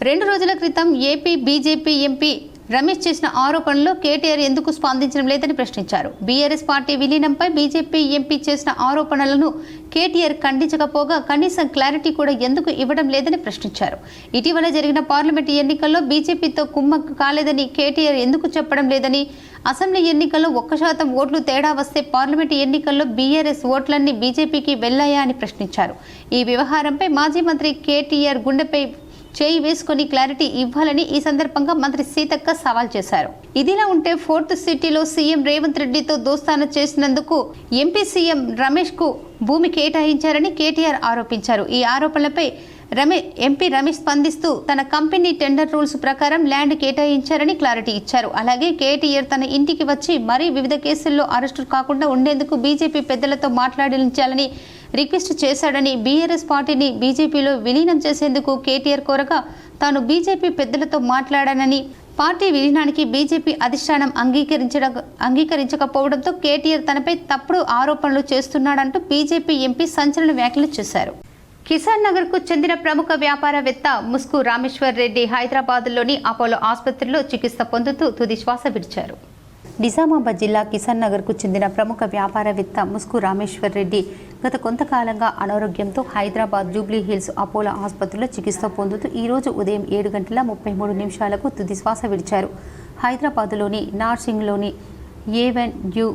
2 రోజుల క్రితం ఏపీ బీజేపీ ఎంపీ రమేష్ చేసిన ఆరోపణలో కేటీఆర్ ఎందుకు స్పందించడం లేదని ప్రశ్నించారు. బీఆర్ఎస్ పార్టీ విలీనంపై బీజేపీ ఎంపీ చేసిన ఆరోపణలను కేటీఆర్ ఖండించకపోగా కనీసం క్లారిటీ కూడా ఎందుకు ఇవ్వడం లేదని ప్రశ్నించారు. ఇటీవల జరిగిన పార్లమెంటు ఎన్నికల్లో బీజేపీతో కుమ్మక్కు కాలేదని కేటీఆర్ ఎందుకు చెప్పడం లేదని, అసెంబ్లీ ఎన్నికల్లో 1% ఓట్లు తేడా వస్తే పార్లమెంటు ఎన్నికల్లో బీఆర్ఎస్ ఓట్లన్నీ బీజేపీకి వెళ్లాయా అని ప్రశ్నించారు. ఈ వ్యవహారంపై మాజీ మంత్రి కేటీఆర్ గుండెపై చేయి వేసుకొని క్లారిటీ ఇవ్వాలని ఈ సందర్భంగా మంత్రి సీతక్క సవాల్ చేశారు. ఇదిలా ఉంటే 4th సిటీలో సీఎం రేవంత్ రెడ్డితో దోస్తాను చేసినందుకు ఎంపీ సీఎం రమేష్ కు భూమి కేటాయించారని కేటీఆర్ ఆరోపించారు. ఈ ఆరోపణలపై ఎంపీ రమేష్ స్పందిస్తూ తన కంపెనీ టెండర్ రూల్స్ ప్రకారం ల్యాండ్ కేటాయించారని క్లారిటీ ఇచ్చారు. అలాగే కేటీఆర్ తన ఇంటికి వచ్చి మరీ వివిధ కేసుల్లో అరెస్టు కాకుండా ఉండేందుకు బీజేపీ పెద్దలతో మాట్లాడించాలని రిక్వెస్ట్ చేశాడని, బీఆర్ఎస్ పార్టీని బీజేపీలో విలీనం చేసేందుకు కేటీఆర్ కోరగా తాను బీజేపీ పెద్దలతో మాట్లాడానని, పార్టీ విలీనానికి బీజేపీ అధిష్టానం అంగీకరించకపోవడంతో కేటీఆర్ తనపై తప్పుడు ఆరోపణలు చేస్తున్నాడంటూ బీజేపీ ఎంపీ సంచలన వ్యాఖ్యలు చేశారు. కిసాన్ నగర్ కు చెందిన ప్రముఖ వ్యాపారవేత్త ముస్కు రామేశ్వర్ రెడ్డి హైదరాబాద్లోని అపోలో ఆసుపత్రిలో చికిత్స పొందుతూ తుది శ్వాస విడిచారు. నిజామాబాద్ జిల్లా కిసాన్ నగర్ కు చెందిన ప్రముఖ వ్యాపారవేత్త ముస్కు రామేశ్వర్ రెడ్డి గత కొంతకాలంగా అనారోగ్యంతో హైదరాబాద్ జూబ్లీ హిల్స్ అపోలో ఆసుపత్రిలో చికిత్స పొందుతూ ఈరోజు ఉదయం 7:33 తుది శ్వాస విడిచారు. హైదరాబాద్లోని నార్సింగ్లోని A1U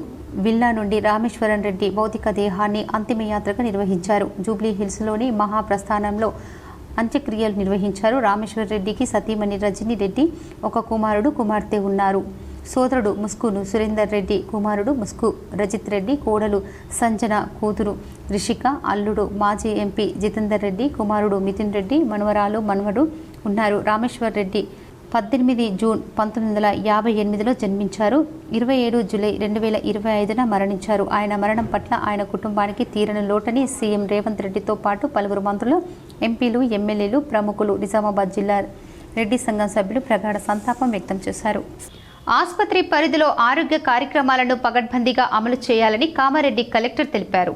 విల్లా నుండి రామేశ్వరన్ రెడ్డి భౌతిక దేహాన్ని అంతిమయాత్రగా నిర్వహించారు. జూబ్లీ హిల్స్లోని మహాప్రస్థానంలో అంత్యక్రియలు నిర్వహించారు. రామేశ్వర్ రెడ్డికి సతీమణి రజని రెడ్డి, ఒక కుమారుడు, కుమార్తె ఉన్నారు. సోదరుడు ముస్కును సురేందర్ రెడ్డి, కుమారుడు ముస్కు రజిత్ రెడ్డి, కోడలు సంజన, కూతురు రిషిక, అల్లుడు మాజీ ఎంపీ జితేందర్ రెడ్డి, కుమారుడు మిథున్ రెడ్డి, మనవరాలు మనవడు ఉన్నారు. రామేశ్వర్ రెడ్డి 18 జూన్ 1958లో జన్మించారు. 27 జూలై 2025న మరణించారు. ఆయన మరణం పట్ల ఆయన కుటుంబానికి తీరని లోటని సీఎం రేవంత్ రెడ్డితో పాటు పలువురు మంత్రులు, ఎంపీలు, ఎమ్మెల్యేలు, ప్రముఖులు, నిజామాబాద్ జిల్లా రెడ్డి సంఘం సభ్యులు ప్రగాఢ సంతాపం వ్యక్తం చేశారు. ఆసుపత్రి పరిధిలో ఆరోగ్య కార్యక్రమాలను పగడ్బందీగా అమలు చేయాలని కామారెడ్డి కలెక్టర్ తెలిపారు.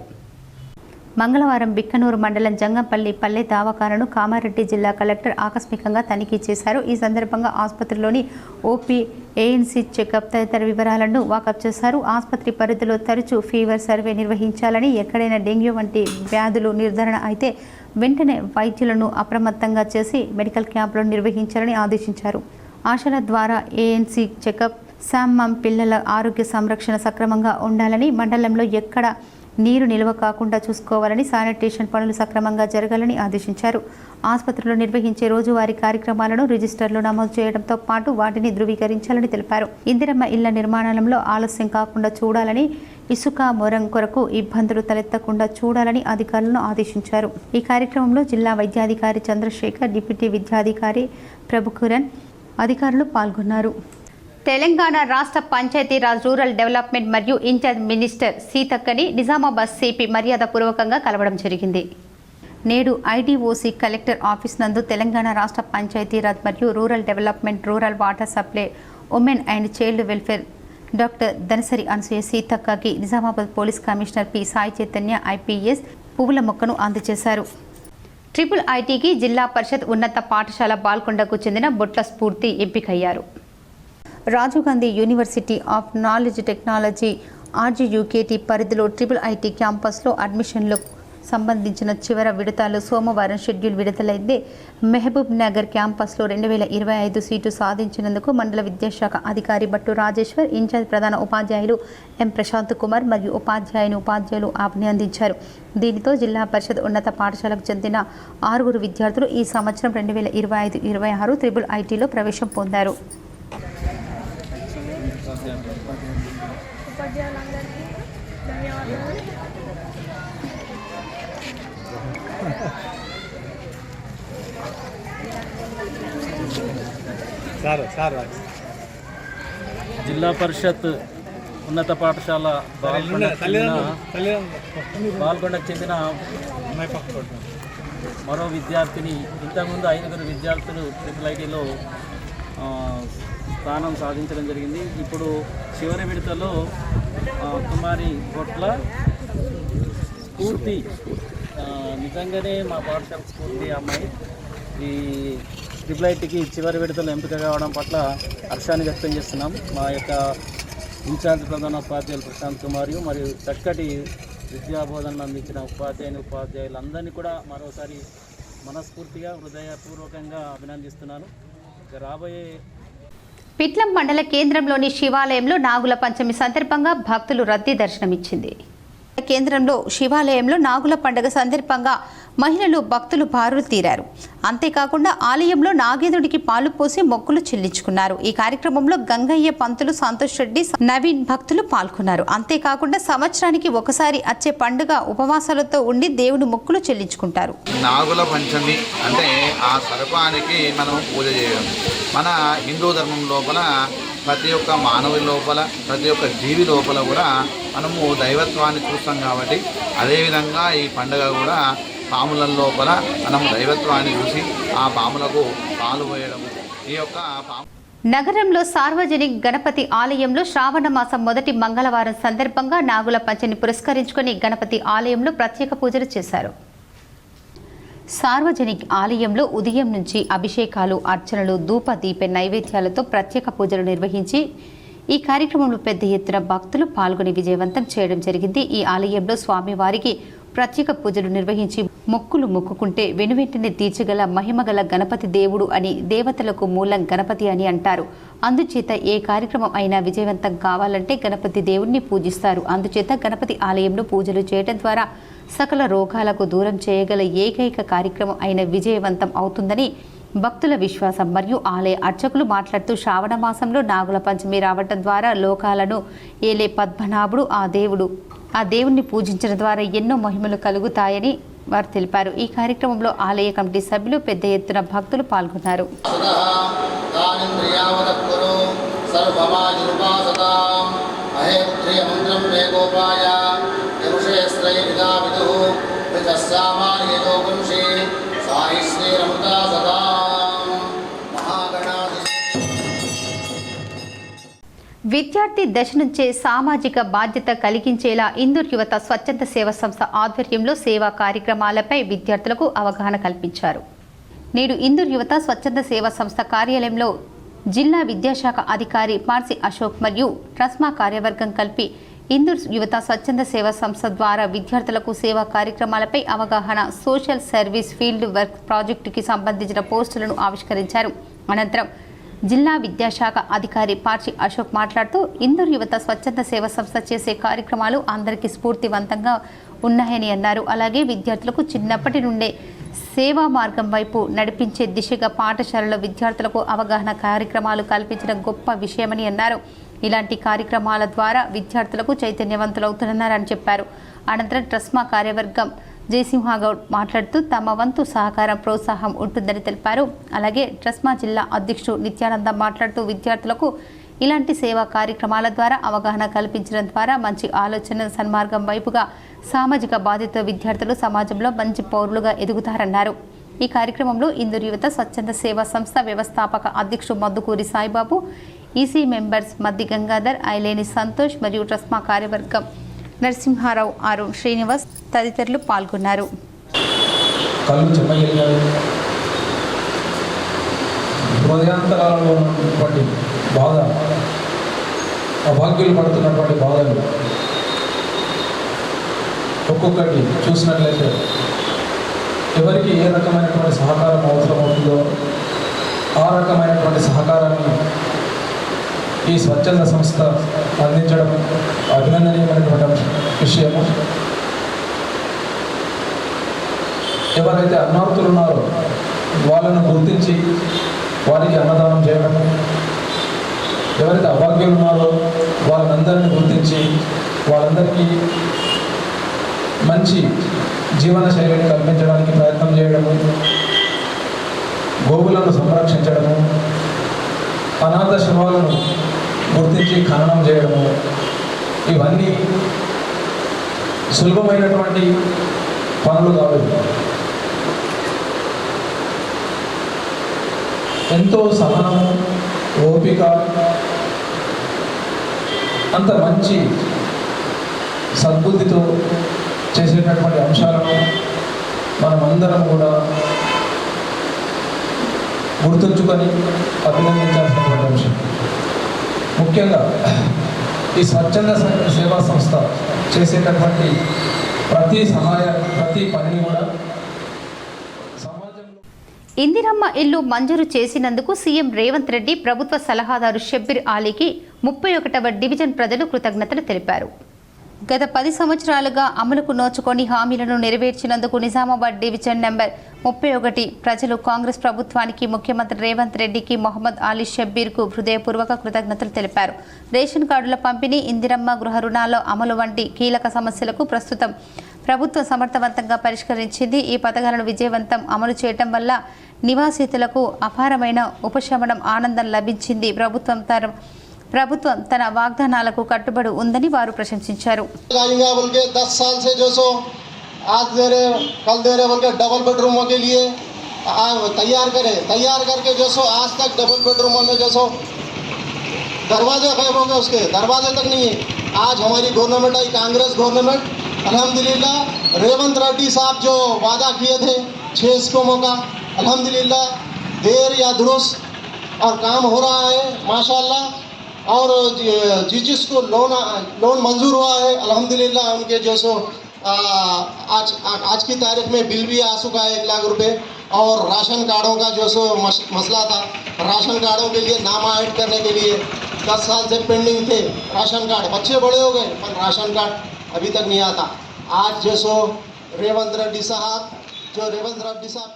మంగళవారం బిక్కనూరు మండలం జంగంపల్లి పల్లె దవాఖానను కామారెడ్డి జిల్లా కలెక్టర్ ఆకస్మికంగా తనిఖీ చేశారు. ఈ సందర్భంగా ఆసుపత్రిలోని ఓపీ, ఏఎన్సీ చెకప్ తదితర వివరాలను వాకప్ చేశారు. ఆసుపత్రి పరిధిలో తరచూ ఫీవర్ సర్వే నిర్వహించాలని, ఎక్కడైనా డెంగ్యూ వంటి వ్యాధులు నిర్ధారణ అయితే వెంటనే వైద్యులను అప్రమత్తంగా చేసి మెడికల్ క్యాంపులను నిర్వహించాలని ఆదేశించారు. ఆశల ద్వారా ఏఎన్సీ చెకప్, శామ్మం పిల్లల ఆరోగ్య సంరక్షణ సక్రమంగా ఉండాలని, మండలంలో ఎక్కడ నీరు నిల్వ కాకుండా చూసుకోవాలని, శానిటేషన్ పనులు సక్రమంగా జరగాలని ఆదేశించారు. ఆసుపత్రిలో నిర్వహించే రోజువారీ కార్యక్రమాలను రిజిస్టర్లో నమోదు చేయడంతో పాటు వాటిని ధృవీకరించాలని తెలిపారు. ఇందిరమ్మ ఇళ్ల నిర్మాణంలో ఆలస్యం కాకుండా చూడాలని, ఇసుక మొరం కొరకు ఇబ్బందులు తలెత్తకుండా చూడాలని అధికారులను ఆదేశించారు. ఈ కార్యక్రమంలో జిల్లా వైద్యాధికారి చంద్రశేఖర్, డిప్యూటీ విద్యాధికారి ప్రభుకురన్, అధికారులు పాల్గొన్నారు. తెలంగాణ రాష్ట్ర పంచాయతీరాజ్ రూరల్ డెవలప్మెంట్ మరియు ఇన్ఛార్జ్ మినిస్టర్ సీతక్కని నిజామాబాద్ సిపి మర్యాదపూర్వకంగా కలవడం జరిగింది. నేడు ఐడీఓసీ కలెక్టర్ ఆఫీస్ నందు తెలంగాణ రాష్ట్ర పంచాయతీరాజ్ మరియు rural development, rural water supply, women and child welfare doctor Danasari Anasuya సీతక్కకి Nizamabad police commissioner P Sai Chaitanya IPS పువ్వుల మొక్కను అందజేశారు. IIITకి జిల్లా పరిషత్ ఉన్నత పాఠశాల బాల్కొండకు చెందిన బొట్ల స్ఫూర్తి ఎంపికయ్యారు. Rajiv Gandhi university of knowledge technology RGUKT పరిధిలో IIIT క్యాంపస్లో అడ్మిషన్లకు సంబంధించిన చివరి విడతలు సోమవారం షెడ్యూల్ విడుదలైంది. మహబూబ్ నగర్ క్యాంపస్లో 2025 సీటు సాధించినందుకు మండల విద్యాశాఖ అధికారి భట్టు రాజేశ్వర్, ఇన్ఛార్జ్ ప్రధాన ఉపాధ్యాయులు ఎం ప్రశాంత్ కుమార్ మరియు ఉపాధ్యాయులు అభినందించారు. దీనితో జిల్లా పరిషత్ ఉన్నత పాఠశాలకు చెందిన 6 విద్యార్థులు ఈ సంవత్సరం 2025-26 IIITలో ప్రవేశం పొందారు. జిల్లా పరిషత్ ఉన్నత పాఠశాల బాల్కొండకు చెందిన మరో విద్యార్థిని, ఇంతకుముందు 5 విద్యార్థులు IIITలో స్థానం సాధించడం జరిగింది. ఇప్పుడు చివరి విడతలో కుమారి బొట్ల స్ఫూర్తి, నిజంగానే మా పాఠశాల స్ఫూర్తి అమ్మాయి ఈ IIITకి చివరి విడతలో ఎంపిక కావడం పట్ల హర్షాన్ని వ్యక్తం చేస్తున్నాం. మా యొక్క ఇన్ఛార్జ్ ప్రధాన ఉపాధ్యాయులు ప్రశాంత్ కుమార్ మరియు చక్కటి విద్యాబోధనలు అందించిన ఉపాధ్యాయులందరినీ కూడా మరోసారి మనస్ఫూర్తిగా హృదయపూర్వకంగా అభినందిస్తున్నాను. రాబోయే పిట్లం మండల కేంద్రంలోని శివాలయంలో నాగుల పంచమి సందర్భంగా భక్తులు రద్దీ దర్శనమిచ్చింది. కేంద్రంలో శివాలయంలో నాగుల పండుగ సందర్భంగా మహిళలు భక్తులు బారులు తీరారు. అంతేకాకుండా ఆలయంలో నాగేంద్రుడికి పాలు పోసి మొక్కులు చెల్లించుకున్నారు. ఈ కార్యక్రమంలో గంగయ్య పంతులు, సంతోష్ రెడ్డి, నవీన్ భక్తులు పాల్గొన్నారు. అంతేకాకుండా సంవత్సరానికి ఒకసారి వచ్చే పండుగ ఉపవాసాలతో ఉండి దేవుని మొక్కులు చెల్లించుకుంటారు. నాగుల పంచమి అంటే ఆ సర్పానికి మనం పూజ చేయడం. మన హిందూ ధర్మం లోపల ప్రతి ఒక్క మానవుడి లోపల, ప్రతి ఒక్క జీవి లోపల కూడా మనము దైవత్వాన్ని చూస్తాం. కాబట్టి అదేవిధంగా ఈ పండుగ కూడా పాముల లోపల మనము దైవత్వాన్ని చూసి ఆ పాములకు పాలు పోయడం. ఈ యొక్క నగరంలో సార్వజనిక గణపతి ఆలయంలో శ్రావణ మాసం మొదటి మంగళవారం సందర్భంగా నాగుల పంచమిని పురస్కరించుకొని గణపతి ఆలయంలో ప్రత్యేక పూజలు చేశారు. సార్వజనిక ఆలయంలో ఉదయం నుంచి అభిషేకాలు, అర్చనలు, ధూప దీప నైవేద్యాలతో ప్రత్యేక పూజలు నిర్వహించి ఈ కార్యక్రమంలో పెద్ద ఎత్తున భక్తులు పాల్గొని విజయవంతం చేయడం జరిగింది. ఈ ఆలయంలో స్వామివారికి ప్రత్యేక పూజలు నిర్వహించి మొక్కులు మొక్కుకుంటే వెనువెంటనే తీర్చగల మహిమగల గణపతి దేవుడు అని, దేవతలకు మూలం గణపతి అని అంటారు. అందుచేత ఏ కార్యక్రమం అయినా విజయవంతం కావాలంటే గణపతి దేవుడిని పూజిస్తారు. అందుచేత గణపతి ఆలయంలో పూజలు చేయడం ద్వారా సకల రోగాలకు దూరం చేయగల ఏకైక కార్యక్రమం అయిన విజయవంతం అవుతుందని భక్తుల విశ్వాసం. మరియు ఆలయ అర్చకులు మాట్లాడుతూ శ్రావణ మాసంలో నాగుల పంచమి రావటం ద్వారా లోకాలను ఏలే పద్మనాభుడు ఆ దేవుణ్ణి పూజించడం ద్వారా ఎన్నో మహిమలు కలుగుతాయని వారు తెలిపారు. ఈ కార్యక్రమంలో ఆలయ కమిటీ సభ్యులు పెద్ద ఎత్తున భక్తులు పాల్గొన్నారు. విద్యార్థి దశ నుంచే సామాజిక బాధ్యత కలిగించేలా ఇందూర్ యువత స్వచ్ఛంద సేవా సంస్థ ఆధ్వర్యంలో సేవా కార్యక్రమాలపై విద్యార్థులకు అవగాహన కల్పించారు. నేడు ఇందూర్ యువత స్వచ్ఛంద సేవా సంస్థ కార్యాలయంలో జిల్లా విద్యాశాఖ అధికారి పార్సి అశోక్ మరియు ట్రస్మా కార్యవర్గం కలిపి ఇందూర్ యువత స్వచ్ఛంద సేవా సంస్థ ద్వారా విద్యార్థులకు సేవా కార్యక్రమాలపై అవగాహన, సోషల్ సర్వీస్ ఫీల్డ్ వర్క్ ప్రాజెక్టుకి సంబంధించిన పోస్టులను ఆవిష్కరించారు. అనంతరం జిల్లా విద్యాశాఖ అధికారి పార్చి అశోక్ మాట్లాడుతూ ఇందూర్ యువత స్వచ్ఛంద సేవా సంస్థ చేసే కార్యక్రమాలు అందరికీ స్ఫూర్తివంతంగా ఉన్నాయని అన్నారు. అలాగే విద్యార్థులకు చిన్నప్పటి నుండే సేవా మార్గం వైపు నడిపించే దిశగా పాఠశాలలో విద్యార్థులకు అవగాహన కార్యక్రమాలు కల్పించడం గొప్ప విషయమని అన్నారు. ఇలాంటి కార్యక్రమాల ద్వారా విద్యార్థులకు చైతన్యవంతులవుతున్నారని చెప్పారు. అనంతరం ట్రస్మా కార్యవర్గం జయసింహగౌడ్ మాట్లాడుతూ తమ వంతు సహకారం ప్రోత్సాహం ఉంటుందని తెలిపారు. అలాగే ట్రస్మా జిల్లా అధ్యక్షుడు నిత్యానంద మాట్లాడుతూ విద్యార్థులకు ఇలాంటి సేవా కార్యక్రమాల ద్వారా అవగాహన కల్పించడం ద్వారా మంచి ఆలోచన సన్మార్గం వైపుగా సామాజిక బాధ్యత విద్యార్థులు సమాజంలో మంచి పౌరులుగా ఎదుగుతారన్నారు. ఈ కార్యక్రమంలో ఇందూరు యువత స్వచ్ఛంద సేవా సంస్థ వ్యవస్థాపక అధ్యక్షుడు మద్దుకూరి సాయిబాబు, ఈసీ మెంబర్స్ మద్ది గంగాధర్, ఐలేని సంతోష్ మరియు ట్రస్మా కార్యవర్గం నరసింహారావు, అరుణ్, శ్రీనివాస్ తదితరులు పాల్గొన్నారు. హృదయాంతరాలలో ఉన్నటువంటి బాధ, అభాగ్యులు పడుతున్నటువంటి బాధలు ఒక్కొక్కటి చూసినట్లయితే ఎవరికి ఏ రకమైనటువంటి సహకారం అవసరం అవుతుందో ఆ రకమైనటువంటి సహకారాన్ని ఈ స్వచ్ఛంద సంస్థ అందించడం అభినందనీయమైనటువంటి విషయము. ఎవరైతే అన్నార్తులు ఉన్నారో వాళ్ళను గుర్తించి వారికి అన్నదానం చేయడం, ఎవరైతే అభాగ్యులు ఉన్నారో వాళ్ళందరినీ గుర్తించి వాళ్ళందరికీ మంచి జీవన శైలిని కల్పించడానికి ప్రయత్నం చేయడము, గోవులను సంరక్షించడము, అనాథ శవాలను గుర్తించి ఖననం చేయడము, ఇవన్నీ సులభమైనటువంటి పనులు కాదు. ఎంతో సహనము, ఓపిక, అంత మంచి సద్బుద్ధితో చేసేటటువంటి అంశాలను మనమందరం కూడా గుర్తుంచుకొని అభినందించాల్సినటువంటి అంశం. ముఖ్యంగా ఈ స్వచ్ఛంద సేవా సంస్థ చేసేటటువంటి ప్రతి పనిని కూడా సమాజంలో. ఇందిరమ్మ ఇల్లు మంజూరు చేసినందుకు సీఎం రేవంత్ రెడ్డి ప్రభుత్వ సలహాదారు షబ్బీర్ ఆలీకి 31వ డివిజన్ ప్రజలు కృతజ్ఞతలు తెలిపారు. గత 10 సంవత్సరాలుగా అమలుకు నోచుకొని హామీలను నెరవేర్చినందుకు నిజామాబాద్ డివిజన్ నెంబర్ 31 ప్రజలు కాంగ్రెస్ ప్రభుత్వానికి, ముఖ్యమంత్రి రేవంత్ రెడ్డికి, మొహమ్మద్ అలీ షబ్బీర్కు హృదయపూర్వక కృతజ్ఞతలు తెలిపారు. రేషన్ కార్డుల పంపిణీ, ఇందిరమ్మ గృహ రుణాల అమలు వంటి కీలక సమస్యలకు ప్రస్తుతం ప్రభుత్వం సమర్థవంతంగా పరిష్కరించింది. ఈ పథకాలను విజయవంతం అమలు చేయడం వల్ల నివాసితులకు అపారమైన ఉపశమనం, ఆనందం లభించింది. ప్రభుత్వం తన వాగ్దానాలకు కట్టుబడి ఉందని వారు ప్రశంసించారు. 10 साल से जो सो आज दे रहे कल दे रहे बोल के डबल बेडरूमों के लिए तैयार करके जो सो आज तक डबल बेडरूमों में जो सो दरवाजे गायब हो गए, उसके दरवाजे तक नहीं है. आज हमारी गवर्नमेंट आई, कांग्रेस गवर्नमेंट, अल्हम्दुलिल्लाह रेवंत रेड्डी साहब जो वादा किए थे 6 स्कीमों का, अल्हम्दुलिल्लाह देर या दुरुस्त और काम हो रहा है माशाल्लाह. और जिसको लोन मंजूर हुआ है अल्हम्दुलिल्लाह उनके जो सो आज की तारीख में बिल भी आ चुका है 1 लाख रुपए. और राशन कार्डों का जो सो मसला था, राशन कार्डों के लिए नाम ऐड करने के लिए 10 साल से पेंडिंग थे राशन कार्ड. बच्चे बड़े हो गए पर राशन कार्ड अभी तक नहीं आता. आज जो सो रेवंत रेड्डी साहब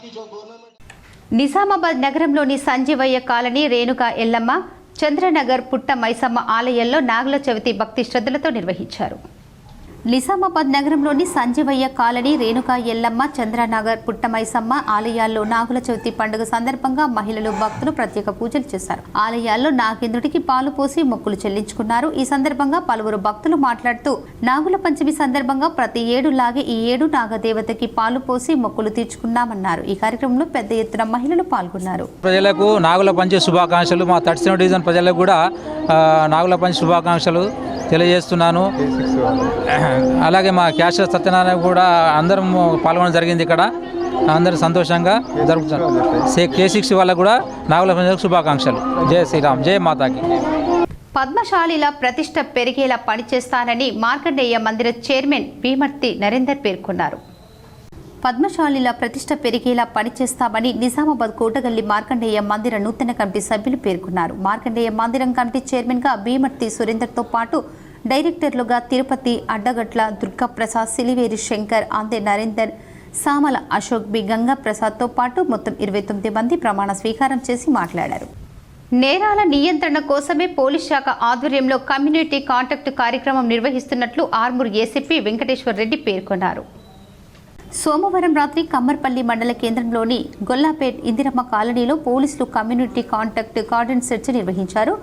की जो गवर्नमेंट. నిజామాబాద్ నగరంలోని సంజీవయ్య కాలనీ, రేణుకా ఎల్లమ్మ, చంద్రనగర్ పుట్ట మైసమ్మ ఆలయాల్లో నాగుల చవితి భక్తి శ్రద్ధలతో నిర్వహించారు. నిజామాబాద్ నగరంలోని సంజీవయ్య కాలనీ, రేణుకా ఎల్లమ్మ, చంద్రనగర్ పుట్ట మైసమ్మ ఆలయాల్లో నాగుల చవితి పండుగ సందర్భంగా మహిళలు, భక్తులు ప్రత్యేక పూజలు చేశారు. ఆలయాల్లో నాగేంద్రుడికి పాలు పోసి మొక్కులు చెల్లించుకున్నారు. ఈ సందర్భంగా పలువురు భక్తులు మాట్లాడుతూ నాగుల పంచమి సందర్భంగా ప్రతి ఏడు లాగే ఈ ఏడు నాగదేవతకి పాలు పోసి మొక్కులు తీర్చుకున్నామన్నారు. ఈ కార్యక్రమంలో పెద్ద ఎత్తున మహిళలు పాల్గొన్నారు. ప్రజలకు నాగుల పంచమి శుభాకాంక్షలు. మా 37 డివిజన్ ప్రజలకు కూడా నాగుల పంచమి శుభాకాంక్షలు తెలియజేస్తున్నాను. అలాగే మా క్యాషర్ సత్యనారాయణ కూడా అందరం పాల్గొనడం జరిగింది. ఇక్కడ అందరూ సంతోషంగా జరుపుతున్నారు. K6 వాళ్ళకు కూడా నాగుల పంచమి శుభాకాంక్షలు. జై శ్రీరామ్, జై మాతాకి. పద్మశాలిల ప్రతిష్ట పెరిగేలా పనిచేస్తానని మార్కండేయ మందిర చైర్మన్ భీమర్తి నరేందర్ పేర్కొన్నారు. పద్మశాలిల ప్రతిష్ట పెరిగేలా పనిచేస్తామని నిజామాబాద్ కోటగల్లి మార్కండేయ మందిర నూతన కమిటీ సభ్యులు పేర్కొన్నారు. మార్కండేయ మందిరం కమిటీ చైర్మన్గా భీమర్తి సురేందర్తో పాటు డైరెక్టర్లుగా తిరుపతి, అడ్డగట్ల దుర్గాప్రసాద్, సిలివేరి శంకర్, అందే నరేందర్, సామల అశోక్, బి గంగాప్రసాద్తో పాటు మొత్తం 29 మంది ప్రమాణ స్వీకారం చేసి మాట్లాడారు. నేరాల నియంత్రణ కోసమే పోలీస్ శాఖ ఆధ్వర్యంలో కమ్యూనిటీ కాంటాక్ట్ కార్యక్రమం నిర్వహిస్తున్నట్లు ఆర్మూర్ ఏసీపీ వెంకటేశ్వర్ రెడ్డి పేర్కొన్నారు. సోమవారం రాత్రి కమ్మర్పల్లి మండల కేంద్రంలోని గొల్లాపేట్ ఇందిరమ్మ కాలనీలో పోలీసులు కమ్యూనిటీ కాంటాక్ట్ కార్డన్ సెర్చ్ నిర్వహించారు.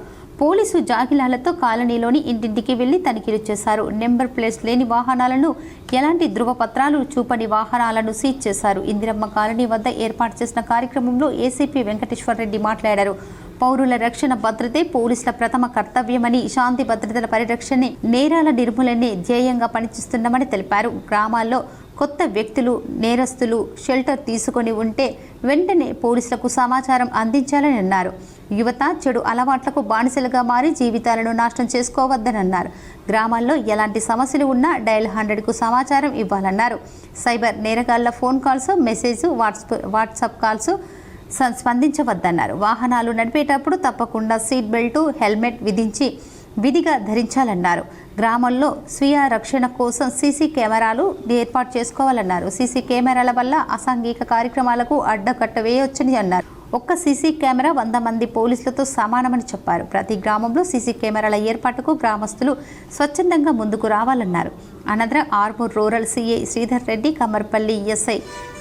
పోలీసు జాగిలాలతో కాలనీలోని ఇంటింటికి వెళ్లి తనిఖీలు చేశారు. నెంబర్ ప్లేట్స్ లేని వాహనాలను, ఎలాంటి ధృవపత్రాలు చూపని వాహనాలను సీజ్ చేశారు. ఇందిరమ్మ కాలనీ వద్ద ఏర్పాటు చేసిన కార్యక్రమంలో ఏసీపీ వెంకటేశ్వర రెడ్డి మాట్లాడారు. పౌరుల రక్షణ భద్రతే పోలీసుల ప్రథమ కర్తవ్యమని, శాంతి భద్రతల పరిరక్షణే నేరాల నిర్మూలనే ధ్యేయంగా పనిచేస్తున్నామని తెలిపారు. గ్రామాల్లో కొత్త వ్యక్తులు, నేరస్తులు షెల్టర్ తీసుకొని ఉంటే వెంటనే పోలీసులకు సమాచారం అందించాలని అన్నారు. యువత చెడు అలవాట్లకు బానిసలుగా మారి జీవితాలను నాశనం చేసుకోవద్దని అన్నారు. గ్రామాల్లో ఎలాంటి సమస్యలు ఉన్నా డయల్ 100కు సమాచారం ఇవ్వాలన్నారు. సైబర్ నేరగాళ్ల phone calls, message, WhatsApp calls స్పందించవద్దన్నారు. వాహనాలు నడిపేటప్పుడు తప్పకుండా సీట్ బెల్ట్, హెల్మెట్ విధిగా ధరించాలన్నారు. గ్రామంలో స్వీయ రక్షణ కోసం సీసీ కెమెరాలు ఏర్పాటు చేసుకోవాలన్నారు. సీసీ కెమెరాల వల్ల అసాంఘిక కార్యక్రమాలకు అడ్డకట్ట వేయొచ్చని అన్నారు. ఒక్క సీసీ కెమెరా 100 మంది పోలీసులతో సమానమని చెప్పారు. ప్రతి గ్రామంలో సీసీ కెమెరాల ఏర్పాటుకు గ్రామస్తులు స్వచ్ఛందంగా ముందుకు రావాలన్నారు. అనంతరం Armoor rural CI Sridhar Reddy, Kammarpally SI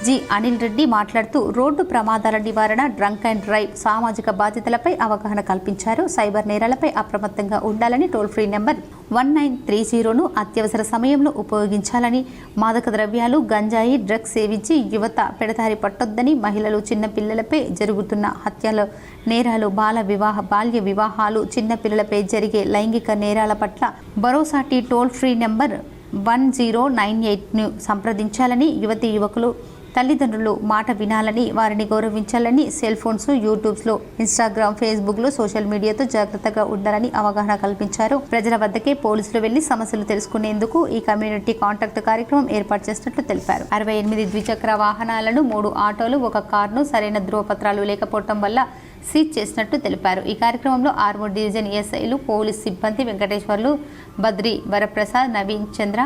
G Anil Reddy మాట్లాడుతూ రోడ్డు ప్రమాదాల నివారణ, డ్రంక్ అండ్ డ్రైవ్, సామాజిక బాధ్యతలపై అవగాహన కల్పించారు. సైబర్ నేరాలపై అప్రమత్తంగా ఉండాలని, టోల్ ఫ్రీ నెంబర్ 1930ను అత్యవసర సమయంలో ఉపయోగించాలని, మాదక ద్రవ్యాలు, గంజాయి, డ్రగ్స్ సేవించి యువత పెడదారి పట్టొద్దని, మహిళలు, చిన్న పిల్లలపై జరుగుతున్న హత్యలు, నేరాలు, బాల్య వివాహాలు, చిన్న పిల్లలపై జరిగే లైంగిక నేరాల పట్ల భరోసాటి టోల్ ఫ్రీ నెంబర్ 1098ను సంప్రదించాలని, యువతీ యువకులు తల్లిదండ్రులు మాట వినాలని, వారిని గౌరవించాలని, సెల్ ఫోన్స్, యూట్యూబ్స్లో, ఇన్స్టాగ్రామ్, ఫేస్బుక్లో సోషల్ మీడియాతో జాగ్రత్తగా ఉండాలని అవగాహన కల్పించారు. ప్రజల వద్దకే పోలీసులు వెళ్లి సమస్యలు తెలుసుకునేందుకు ఈ కమ్యూనిటీ కాంటాక్ట్ కార్యక్రమం ఏర్పాటు చేసినట్లు తెలిపారు. 68 ద్విచక్ర వాహనాలను, 3 ఆటోలు, 1 కారును సరైన ధృవపత్రాలు లేకపోవడం వల్ల సీజ్ చేసినట్టు తెలిపారు. ఈ కార్యక్రమంలో ఆర్మూర్ డివిజన్ ఎస్ఐలు, పోలీస్ సిబ్బంది వెంకటేశ్వర్లు, బద్రి, వరప్రసాద్, నవీన్ చంద్ర,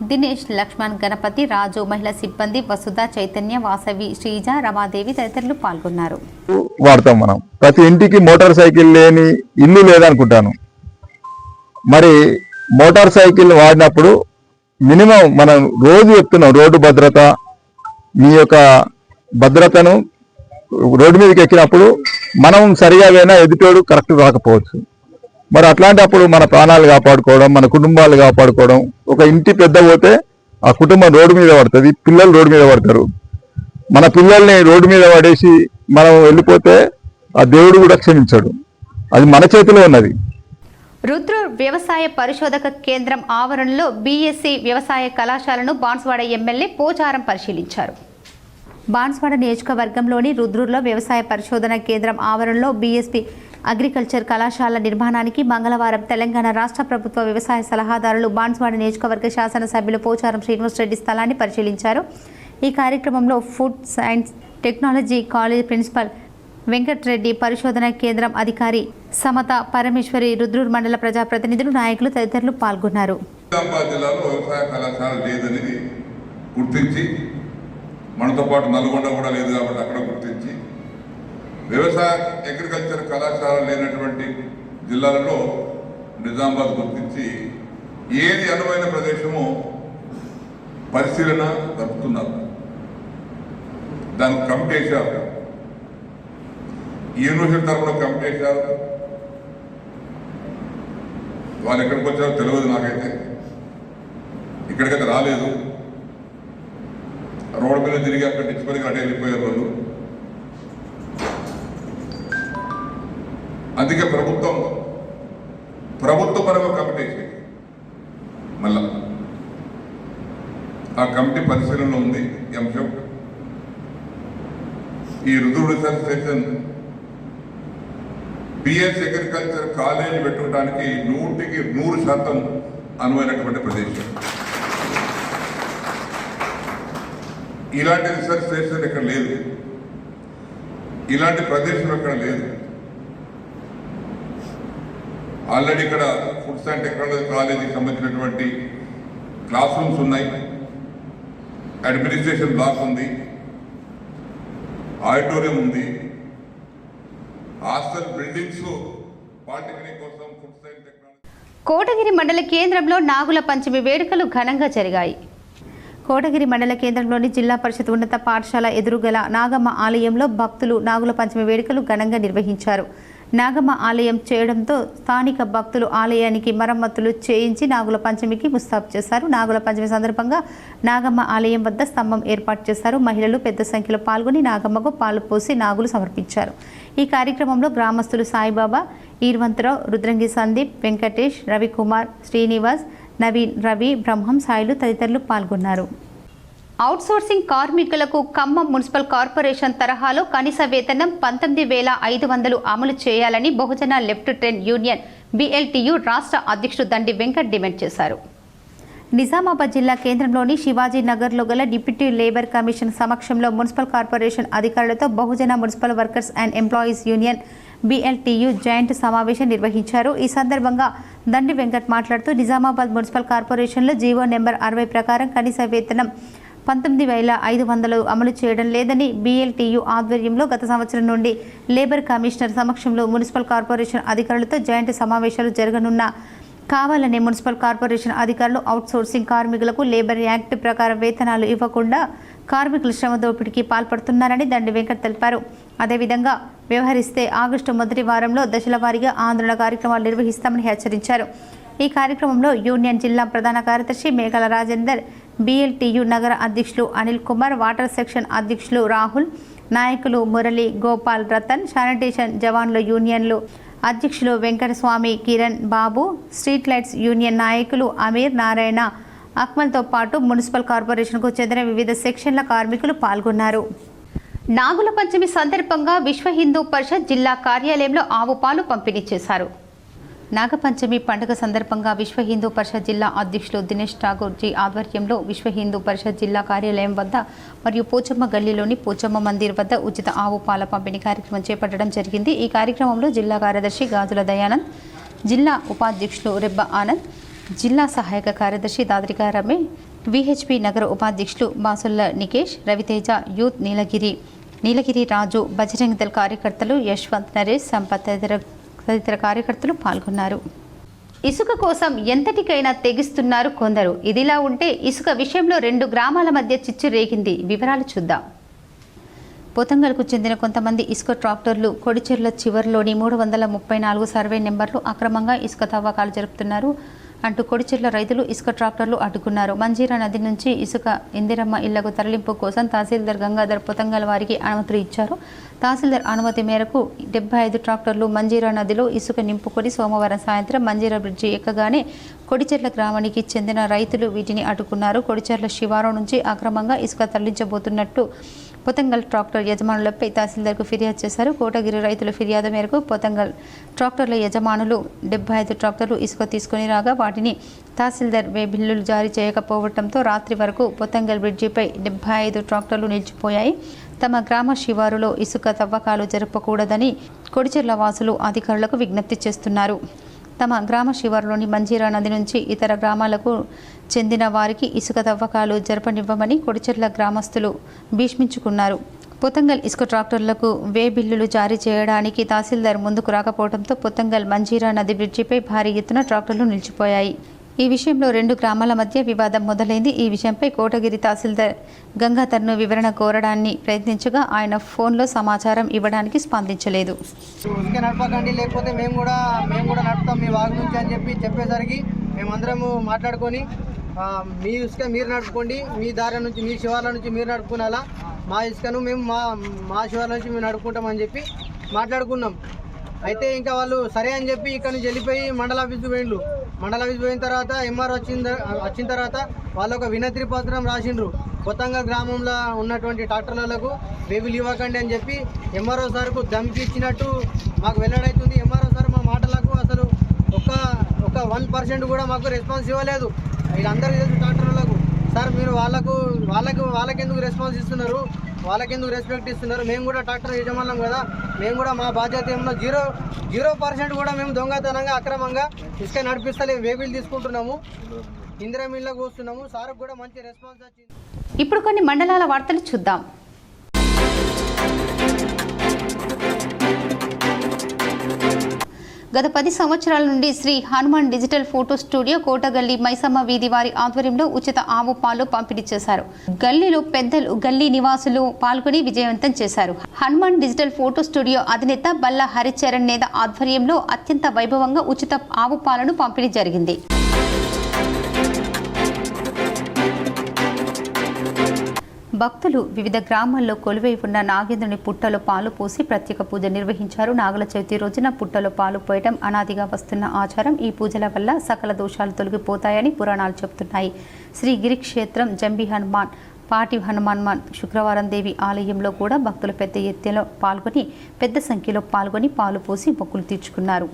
దినేష్, లక్ష్మణ్, గణపతి, రాజు, మహిళా సిబ్బంది వసుధ, చైతన్య, వాసవి, శ్రీజ, రమాదేవి తదితరులు పాల్గొన్నారు. వాడతాం మనం. ప్రతి ఇంటికి మోటార్ సైకిల్ లేని ఇల్లు లేదనుకుంటాను. మరి మోటార్ సైకిల్ వాడినప్పుడు మినిమం మనం రోజు చెప్తున్నాం, రోడ్డు భద్రత, మీ యొక్క భద్రతను రోడ్డు మీదకి ఎక్కినప్పుడు మనం సరిగా పోయినా ఎదుటోడు కరెక్ట్ రాకపోవచ్చు. మరి అట్లాంటప్పుడు మన ప్రాణాలు కాపాడుకోవడం, మన కుటుంబాలు కాపాడుకోవడం. ఒక ఇంటి పెద్ద పోతే ఆ కుటుంబం రోడ్డు మీద పడుతుంది, పిల్లలు రోడ్డు మీద పడతారు. మన పిల్లల్ని రోడ్డు మీద పడేసి మనం వెళ్ళిపోతే ఆ దేవుడు కూడా క్షమించాడు. అది మన చేతిలో ఉన్నది. రుద్రూర్ వ్యవసాయ పరిశోధక కేంద్రం ఆవరణలో బీఎస్సీ వ్యవసాయ కళాశాలను బాన్స్వాడ ఎమ్మెల్యే పోచారం పరిశీలించారు. బాన్స్వాడ నియోజకవర్గంలోని రుద్రూర్లో వ్యవసాయ పరిశోధన కేంద్రం ఆవరణలో బీఎస్పీ అగ్రికల్చర్ కళాశాల నిర్మాణానికి మంగళవారం తెలంగాణ రాష్ట్ర ప్రభుత్వ వ్యవసాయ సలహాదారులు బాన్స్వాడ నియోజకవర్గ శాసనసభ్యులు పోచారం శ్రీనివాసరెడ్డి స్థలాన్ని పరిశీలించారు. ఈ కార్యక్రమంలో food science technology college principal Venkatareddy, పరిశోధన కేంద్రం అధికారి సమత పరమేశ్వరి, రుద్రూర్ మండల ప్రజాప్రతినిధులు, నాయకులు తదితరులు పాల్గొన్నారు. మనతో పాటు నల్గొండ కూడా లేదు కాబట్టి అక్కడ గుర్తించి వ్యవసాయ అగ్రికల్చర్ కళాశాల లేనటువంటి జిల్లాలలో నిజామాబాద్ గుర్తించి ఏది అనువైన ప్రదేశమో పరిశీలన జరుపుతున్నారు. దానికి కమిటీ వేశారు. యూనివర్సిటీ తరఫున కమిటీ వేశారు. వాళ్ళు ఎక్కడికి వచ్చారో తెలియదు నాకైతే. ఇక్కడికైతే రాలేదు. రోడ్డు మీద తిరిగి అక్కడ డిస్పరికి అటు వెళ్ళిపోయారు వాళ్ళు. అందుకే ప్రభుత్వ పరంగా కమిటీ మళ్ళా ఆ కమిటీ పరిశీలనలో ఉంది ఈ అంశం. ఈ Rudrur research station BS agriculture college పెట్టుకోవడానికి 100% అనువైనటువంటి ప్రదేశం. ఇలాంటి రీసెర్చ్ స్టేషన్ ఇక్కడ లేదు, ఇలాంటి ప్రదేశం ఇక్కడ లేదు. ఆల్రెడీ ఇక్కడ ఫుడ్ అండ్ టెక్నాలజీ కాలేజీకి సంబంధించినటువంటి క్లాస్ రూమ్స్ ఉన్నాయి, అడ్మినిస్ట్రేషన్ బ్లాక్ ఉంది, ఆడిటోరియం ఉంది, హాస్టల్ బిల్డింగ్స్, పాలిటెక్నిక్ కోసం ఫుడ్ సైన్స్ టెక్నాలజీ. కోటగిరి మండల కేంద్రంలో నాగుల పంచమి వేడుకలు ఘనంగా జరిగాయి. కోటగిరి మండల కేంద్రంలోని జిల్లా పరిషత్ ఉన్నత పాఠశాల ఎదురుగల నాగమ్మ ఆలయంలో భక్తులు నాగుల పంచమి వేడుకలు ఘనంగా నిర్వహించారు. నాగమ్మ ఆలయం చేయడంతో స్థానిక భక్తులు ఆలయానికి మరమ్మతులు చేయించి నాగుల పంచమికి ముస్తాబు చేశారు. నాగుల పంచమి సందర్భంగా నాగమ్మ ఆలయం వద్ద స్తంభం ఏర్పాటు చేశారు. మహిళలు పెద్ద సంఖ్యలో పాల్గొని నాగమ్మకు పాలు పోసి నాగులు సమర్పించారు. ఈ కార్యక్రమంలో గ్రామస్తులు సాయిబాబా, ఈర్వంతరావు, రుద్రంగి సందీప్, వెంకటేష్, రవికుమార్, శ్రీనివాస్, నవీన్, రవి, బ్రహ్మం, సాయిలు తదితరులు పాల్గొన్నారు. అవుట్సోర్సింగ్ కార్మికులకు ఖమ్మం మున్సిపల్ కార్పొరేషన్ తరహాలో కనీస వేతనం 19,500 అమలు చేయాలని బహుజన లెఫ్ట్ ట్రెండ్ యూనియన్ BLTU రాష్ట్ర అధ్యక్షుడు దండి వెంకట్ డిమాండ్ చేశారు. నిజామాబాద్ జిల్లా కేంద్రంలోని శివాజీ నగర్లో గల డిప్యూటీ లేబర్ కమిషన్ సమక్షంలో మున్సిపల్ కార్పొరేషన్ అధికారులతో Bahujan municipal workers and employees union BLTU joint సమావేశం నిర్వహించారు. ఈ సందర్భంగా దండి వెంకట్ మాట్లాడుతూ నిజామాబాద్ మున్సిపల్ కార్పొరేషన్లో జీవో నెంబర్ 60 ప్రకారం కనీస వేతనం 19,500 అమలు చేయడం లేదని BLTU ఆధ్వర్యంలో గత సంవత్సరం నుండి లేబర్ కమిషనర్ సమక్షంలో మున్సిపల్ కార్పొరేషన్ అధికారులతో జాయింట్ సమావేశాలు జరగనున్న కావాలనే మున్సిపల్ కార్పొరేషన్ అధికారులు అవుట్సోర్సింగ్ కార్మికులకు లేబర్ యాక్ట్ ప్రకారం వేతనాలు ఇవ్వకుండా కార్మికుల శ్రమ దోపిడీకి పాల్పడుతున్నారని దండి వెంకట్ తెలిపారు. అదేవిధంగా వ్యవహరిస్తే ఆగస్టు మొదటి వారంలో దశల వారీగా ఆందోళన కార్యక్రమాలు నిర్వహిస్తామని హెచ్చరించారు. ఈ కార్యక్రమంలో యూనియన్ జిల్లా ప్రధాన కార్యదర్శి మేఘల రాజేందర్, BLTU నగర అధ్యక్షులు అనిల్ కుమార్, వాటర్ సెక్షన్ అధ్యక్షులు రాహుల్, నాయకులు మురళి, గోపాల్, రతన్, శానిటేషన్ జవాన్ల యూనియన్లు అధ్యక్షులు వెంకటస్వామి, కిరణ్, బాబు, స్ట్రీట్ లైట్స్ యూనియన్ నాయకులు అమీర్, నారాయణ, అక్మల్తో పాటు మున్సిపల్ కార్పొరేషన్కు చెందిన వివిధ సెక్షన్ల కార్మికులు పాల్గొన్నారు. నాగుల పంచమి సందర్భంగా విశ్వ హిందూ పరిషత్ జిల్లా కార్యాలయంలో ఆవు పాలు పంపిణీ చేశారు. నాగపంచమి పండుగ సందర్భంగా విశ్వ హిందూ పరిషత్ జిల్లా అధ్యక్షులు దినేష్ ఠాగూర్జీ ఆధ్వర్యంలో విశ్వ హిందూ పరిషత్ జిల్లా కార్యాలయం వద్ద మరియు పోచమ్మ గల్లీలోని పోచమ్మ మందిర్ వద్ద ఉచిత ఆవు పాల పంపిణీ కార్యక్రమం చేపట్టడం జరిగింది. ఈ కార్యక్రమంలో జిల్లా కార్యదర్శి గాజుల దయానంద్, జిల్లా ఉపాధ్యక్షులు రెబ్బ ఆనంద్, జిల్లా సహాయక కార్యదర్శి దాద్రిక రమే, VHP నగర ఉపాధ్యక్షులు బాసుల్ల నికేష్, రవితేజ, యూత్ నీలగిరి రాజు, బజరంగ్ దళ్ కార్యకర్తలు యశ్వంత్, నరేష్, సంపత్ తదితర కార్యకర్తలు పాల్గొన్నారు. ఇసుక కోసం ఎంతటికైనా తెగిస్తున్నారు కొందరు. ఇదిలా ఉంటే ఇసుక విషయంలో 2 గ్రామాల మధ్య చిచ్చు రేగింది. వివరాలు చూద్దాం. పోతంగల్కు చెందిన కొంతమంది ఇసుక ట్రాక్టర్లు కొడిచెర్ల చివరిలోని 334 సర్వే నెంబర్లు అక్రమంగా ఇసుక తవ్వకాలు జరుపుతున్నారు అంటూ కొడిచెర్ల రైతులు ఇసుక ట్రాక్టర్లు అడ్డుకున్నారు. మంజీరా నది నుంచి ఇసుక ఇందిరమ్మ ఇళ్లకు తరలింపు కోసం తహసీల్దార్ గంగాధర్ పొతంగల్ వారికి అనుమతులు ఇచ్చారు. తహసీల్దార్ అనుమతి మేరకు 75 ట్రాక్టర్లు మంజీరా నదిలో ఇసుక నింపుకొని సోమవారం సాయంత్రం మంజీరా బ్రిడ్జి ఎక్కగానే కొడిచెర్ల గ్రామానికి చెందిన రైతులు వీటిని అడ్డుకున్నారు. కొడిచెర్ల శివారు నుంచి అక్రమంగా ఇసుక తరలించబోతున్నట్టు పొతంగల్ ట్రాక్టర్ యజమానులపై తహసీల్దార్కు ఫిర్యాదు చేశారు. కోటగిరి రైతుల ఫిర్యాదు మేరకు పొతంగల్ ట్రాక్టర్ల యజమానులు 75 ట్రాక్టర్లు ఇసుక తీసుకుని రాగా వాటిని తహసీల్దార్ బిల్లులు జారీ చేయకపోవడంతో రాత్రి వరకు పొతంగల్ బ్రిడ్జిపై 75 ట్రాక్టర్లు నిలిచిపోయాయి. తమ గ్రామ శివారులో ఇసుక తవ్వకాలు జరపకూడదని కొడిచెర్ల వాసులు అధికారులకు విజ్ఞప్తి చేస్తున్నారు. తమ గ్రామ శివారులోని మంజీరా నది నుంచి ఇతర గ్రామాలకు చెందిన వారికి ఇసుక తవ్వకాలు జరపనివ్వమని కొడిచెర్ల గ్రామస్తులు భీష్మించుకున్నారు. పొతంగల్ ఇసుక ట్రాక్టర్లకు బిల్లులు జారీ చేయడానికి తహసీల్దార్ ముందుకు రాకపోవడంతో పొతంగల్ మంజీరా నది బ్రిడ్జిపై భారీ ఎత్తున ట్రాక్టర్లు నిలిచిపోయాయి. ఈ విషయంలో 2 గ్రామాల మధ్య వివాదం మొదలైంది. ఈ విషయంపై కోటగిరి తహసీల్దార్ గంగాధర్ను వివరణ కోరడాన్ని ప్రయత్నించగా ఆయన ఫోన్లో సమాచారం ఇవ్వడానికి స్పందించలేదు. ఇసుక నడపకండి, లేకపోతే మేము కూడా నడుపుతాం మీ వాగు నుంచి అని చెప్పేసరికి మేమందరము మాట్లాడుకొని మీ ఇసుక మీరు నడుపుకోండి, మీ దారి నుంచి మీ శివార్ల నుంచి మీరు నడుపుకునేలా మా ఇసుకను మేము మా శివార్ల నుంచి మేము నడుపుకుంటామని చెప్పి మాట్లాడుకున్నాం. అయితే ఇంకా వాళ్ళు సరే అని చెప్పి ఇక్కడ నుంచి వెళ్ళిపోయి మండల ఆఫీస్కి పోయిండ్రు. మండల ఆఫీస్ పోయిన తర్వాత MRO వచ్చిన తర్వాత వాళ్ళు ఒక వినతి పత్రం రాసిండ్రు. కొత్తగా గ్రామంలో ఉన్నటువంటి ట్రాక్టర్లకు బేబీలు ఇవ్వకండి అని చెప్పి MRO సార్కు ధమ్కి ఇచ్చినట్టు మాకు వెల్లడవుతుంది. MRO సార్ మా మాటలకు అసలు ఒక 1% కూడా మాకు రెస్పాన్స్ ఇవ్వలేదు. వీళ్ళందరికీ తెలుసు ట్రాక్టర్లకు. సార్ మీరు వాళ్ళకెందుకు రెస్పాన్స్ ఇస్తున్నారు, వాళ్ళకెందుకు రెస్పెక్ట్ ఇస్తున్నారు? మేము కూడా ట్రాక్టర్ యజమానం కదా, మేము కూడా మా బాధ్యత ఏమన్నా 0% కూడా మేము దొంగతనంగా అక్రమంగా ఇసుక నడిపిస్తలేము, వేబీలు తీసుకుంటున్నాము, ఇందిరా మిల్లకు వస్తున్నాము. సార్ కూడా మంచి రెస్పాన్స్ వచ్చింది. ఇప్పుడు కొన్ని మండలాల వార్తలు చూద్దాం. గత 10 సంవత్సరాల నుండి Shri Hanuman digital photo studio Kotagalli Maisamma వీధి వారి ఆధ్వర్యంలో ఉచిత ఆవు పాలు పంపిణీ చేశారు. గల్లీలో పెద్దలు, గల్లీ నివాసులు పాల్గొని విజయవంతం చేశారు. హనుమాన్ డిజిటల్ ఫోటో స్టూడియో అధినేత బల్లా హరిచరణ్ నేత ఆధ్వర్యంలో అత్యంత వైభవంగా ఉచిత ఆవు పాలను పంపిణీ జరిగింది. భక్తులు వివిధ గ్రామాల్లో కొలువై ఉన్న నాగేంద్రుని పుట్టలో పాలు పోసి ప్రత్యేక పూజ నిర్వహించారు. నాగుల చవితి రోజున పుట్టలో పాలు పోయడం అనాదిగా వస్తున్న ఆచారం. ఈ పూజల వల్ల సకల దోషాలు తొలగిపోతాయని పురాణాలు చెబుతున్నాయి. శ్రీ గిరి క్షేత్రం జంబి హనుమాన్ పాటి హనుమాన్ శుక్రవారం దేవి ఆలయంలో కూడా భక్తులు పెద్ద ఎత్తులో పెద్ద సంఖ్యలో పాల్గొని పాలు పోసి మొక్కులు తీర్చుకున్నారు.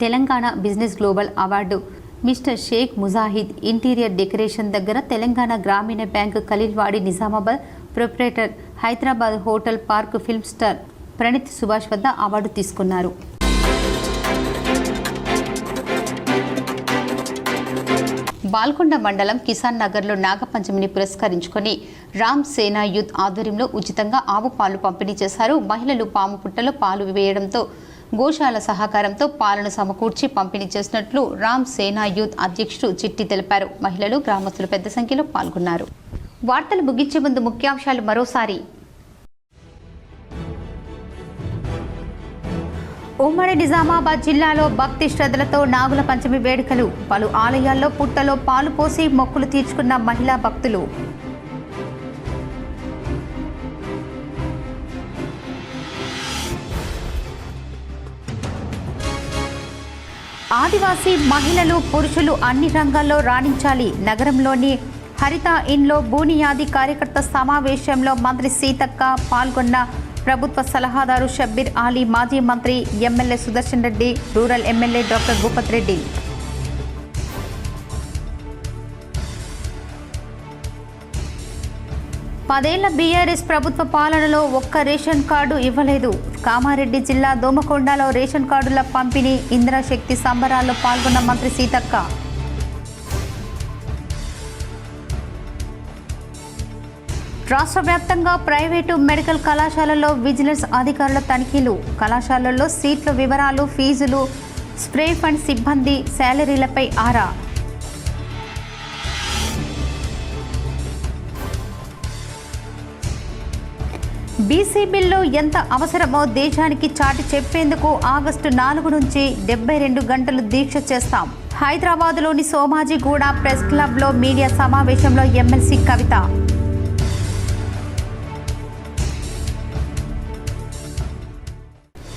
Telangana business global award mister Shaik Mujahid interior decoration దగ్గర తెలంగాణ గ్రామీణ bank Khaleelwadi Nizamabad proprietor Hyderabad hotel park film star Praneeth Subhash వద్ద అవార్డు తీసుకున్నారు. బాల్కొండ మండలం కిసాన్ నగర్లో నాగపంచమిని పురస్కరించుకొని రామ్ సేనా యూత్ ఆధ్వర్యంలో ఉచితంగా ఆవు పాలు పంపిణీ చేశారు. మహిళలు పాము పుట్టలో పాలు వేయడంతో గోశాల సహకారంతో పాలను సమకూర్చి పంపిణీ చేసినట్లు రామ్ సేనా యూత్ అధ్యక్షుడు చిట్టి తెలిపారు. మహిళలు, గ్రామస్తులు పెద్ద సంఖ్యలో పాల్గొన్నారు. వార్తలు ముగించే ముందు ముఖ్యాంశాలు మరోసారి. ఉమ్మడి నిజామాబాద్ జిల్లాలో భక్తి శ్రద్ధలతో నాగుల పంచమి వేడుకలు. పలు ఆలయాల్లో పుట్టలో పాలు పోసి మొక్కులు తీర్చుకున్న మహిళా భక్తులు. ఆదివాసీ మహిళలు, పురుషులు అన్ని రంగాల్లో రాణించాలి. నగరంలోని హరిత ఇన్లో బూనియాది కార్యకర్త సమావేశంలో మంత్రి సీతక్క పాల్గొన్న ప్రభుత్వ సలహాదారు షబ్బీర్ ఆలీ, మాజీ మంత్రి MLA Sudarshan Reddy, rural MLA doctor Bhupath Reddy. పదేళ్ల బీఆర్ఎస్ ప్రభుత్వ పాలనలో ఒక్క రేషన్ కార్డు ఇవ్వలేదు. కామారెడ్డి జిల్లా దోమకొండలో రేషన్ కార్డుల పంపిణీ, ఇందిరాశక్తి సంబరాల్లో పాల్గొన్న మంత్రి సీతక్క. రాష్ట్ర వ్యాప్తంగా ప్రైవేటు మెడికల్ కళాశాలల్లో విజిలెన్స్ అధికారుల తనిఖీలు. కళాశాలల్లో సీట్ల వివరాలు, ఫీజులు, స్ప్రే ఫండ్ సిబ్బంది శాలరీలపై ఆరా. బీసీ బిల్లు ఎంత అవసరమో దేశానికి చాటి చెప్పేందుకు ఆగస్టు 4 నుంచి 72 గంటలు దీక్ష చేస్తాం. హైదరాబాద్లోని సోమాజిగూడ ప్రెస్ క్లబ్లో మీడియా సమావేశంలో ఎమ్మెల్సీ కవిత.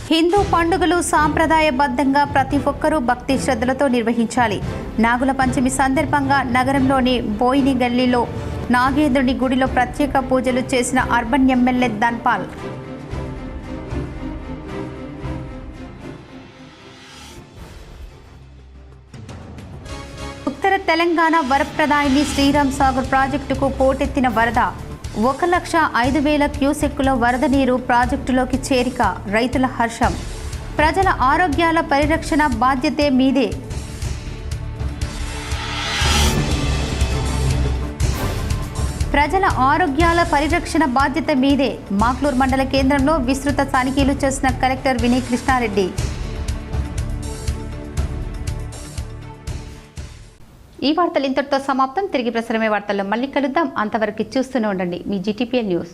హిందూ పండుగలు సాంప్రదాయబద్ధంగా ప్రతి ఒక్కరూ భక్తి శ్రద్ధలతో నిర్వహించాలి. నాగుల పంచమి సందర్భంగా నగరంలోని బోయిని గల్లీలో నాగేంద్రుని గుడిలో ప్రత్యేక పూజలు చేసిన అర్బన్ ఎమ్మెల్యే ధన్పాల్. ఉత్తర తెలంగాణ వరప్రదాయిని శ్రీరామ్ సాగర్ ప్రాజెక్టుకు పోటెత్తిన వరద. 1,05,000 క్యూసెక్కుల వరద నీరు ప్రాజెక్టులోకి చేరిక. రైతుల హర్షం. ప్రజల ఆరోగ్యాల పరిరక్షణ బాధ్యతే మీదే. ప్రజల ఆరోగ్యాల పరిరక్షణ బాధ్యత మీదే. మాక్లూర్ మండల కేంద్రంలో విస్తృత తనిఖీలు చేసిన కలెక్టర్ వినయ్ కృష్ణారెడ్డి. ఈ వార్తలు ఇంతటితో సమాప్తం. తిరిగి ప్రసారమే వార్తల్లో మళ్ళీ కలుద్దాం. అంతవరకు చూస్తూనే ఉండండి మీ GTPN న్యూస్.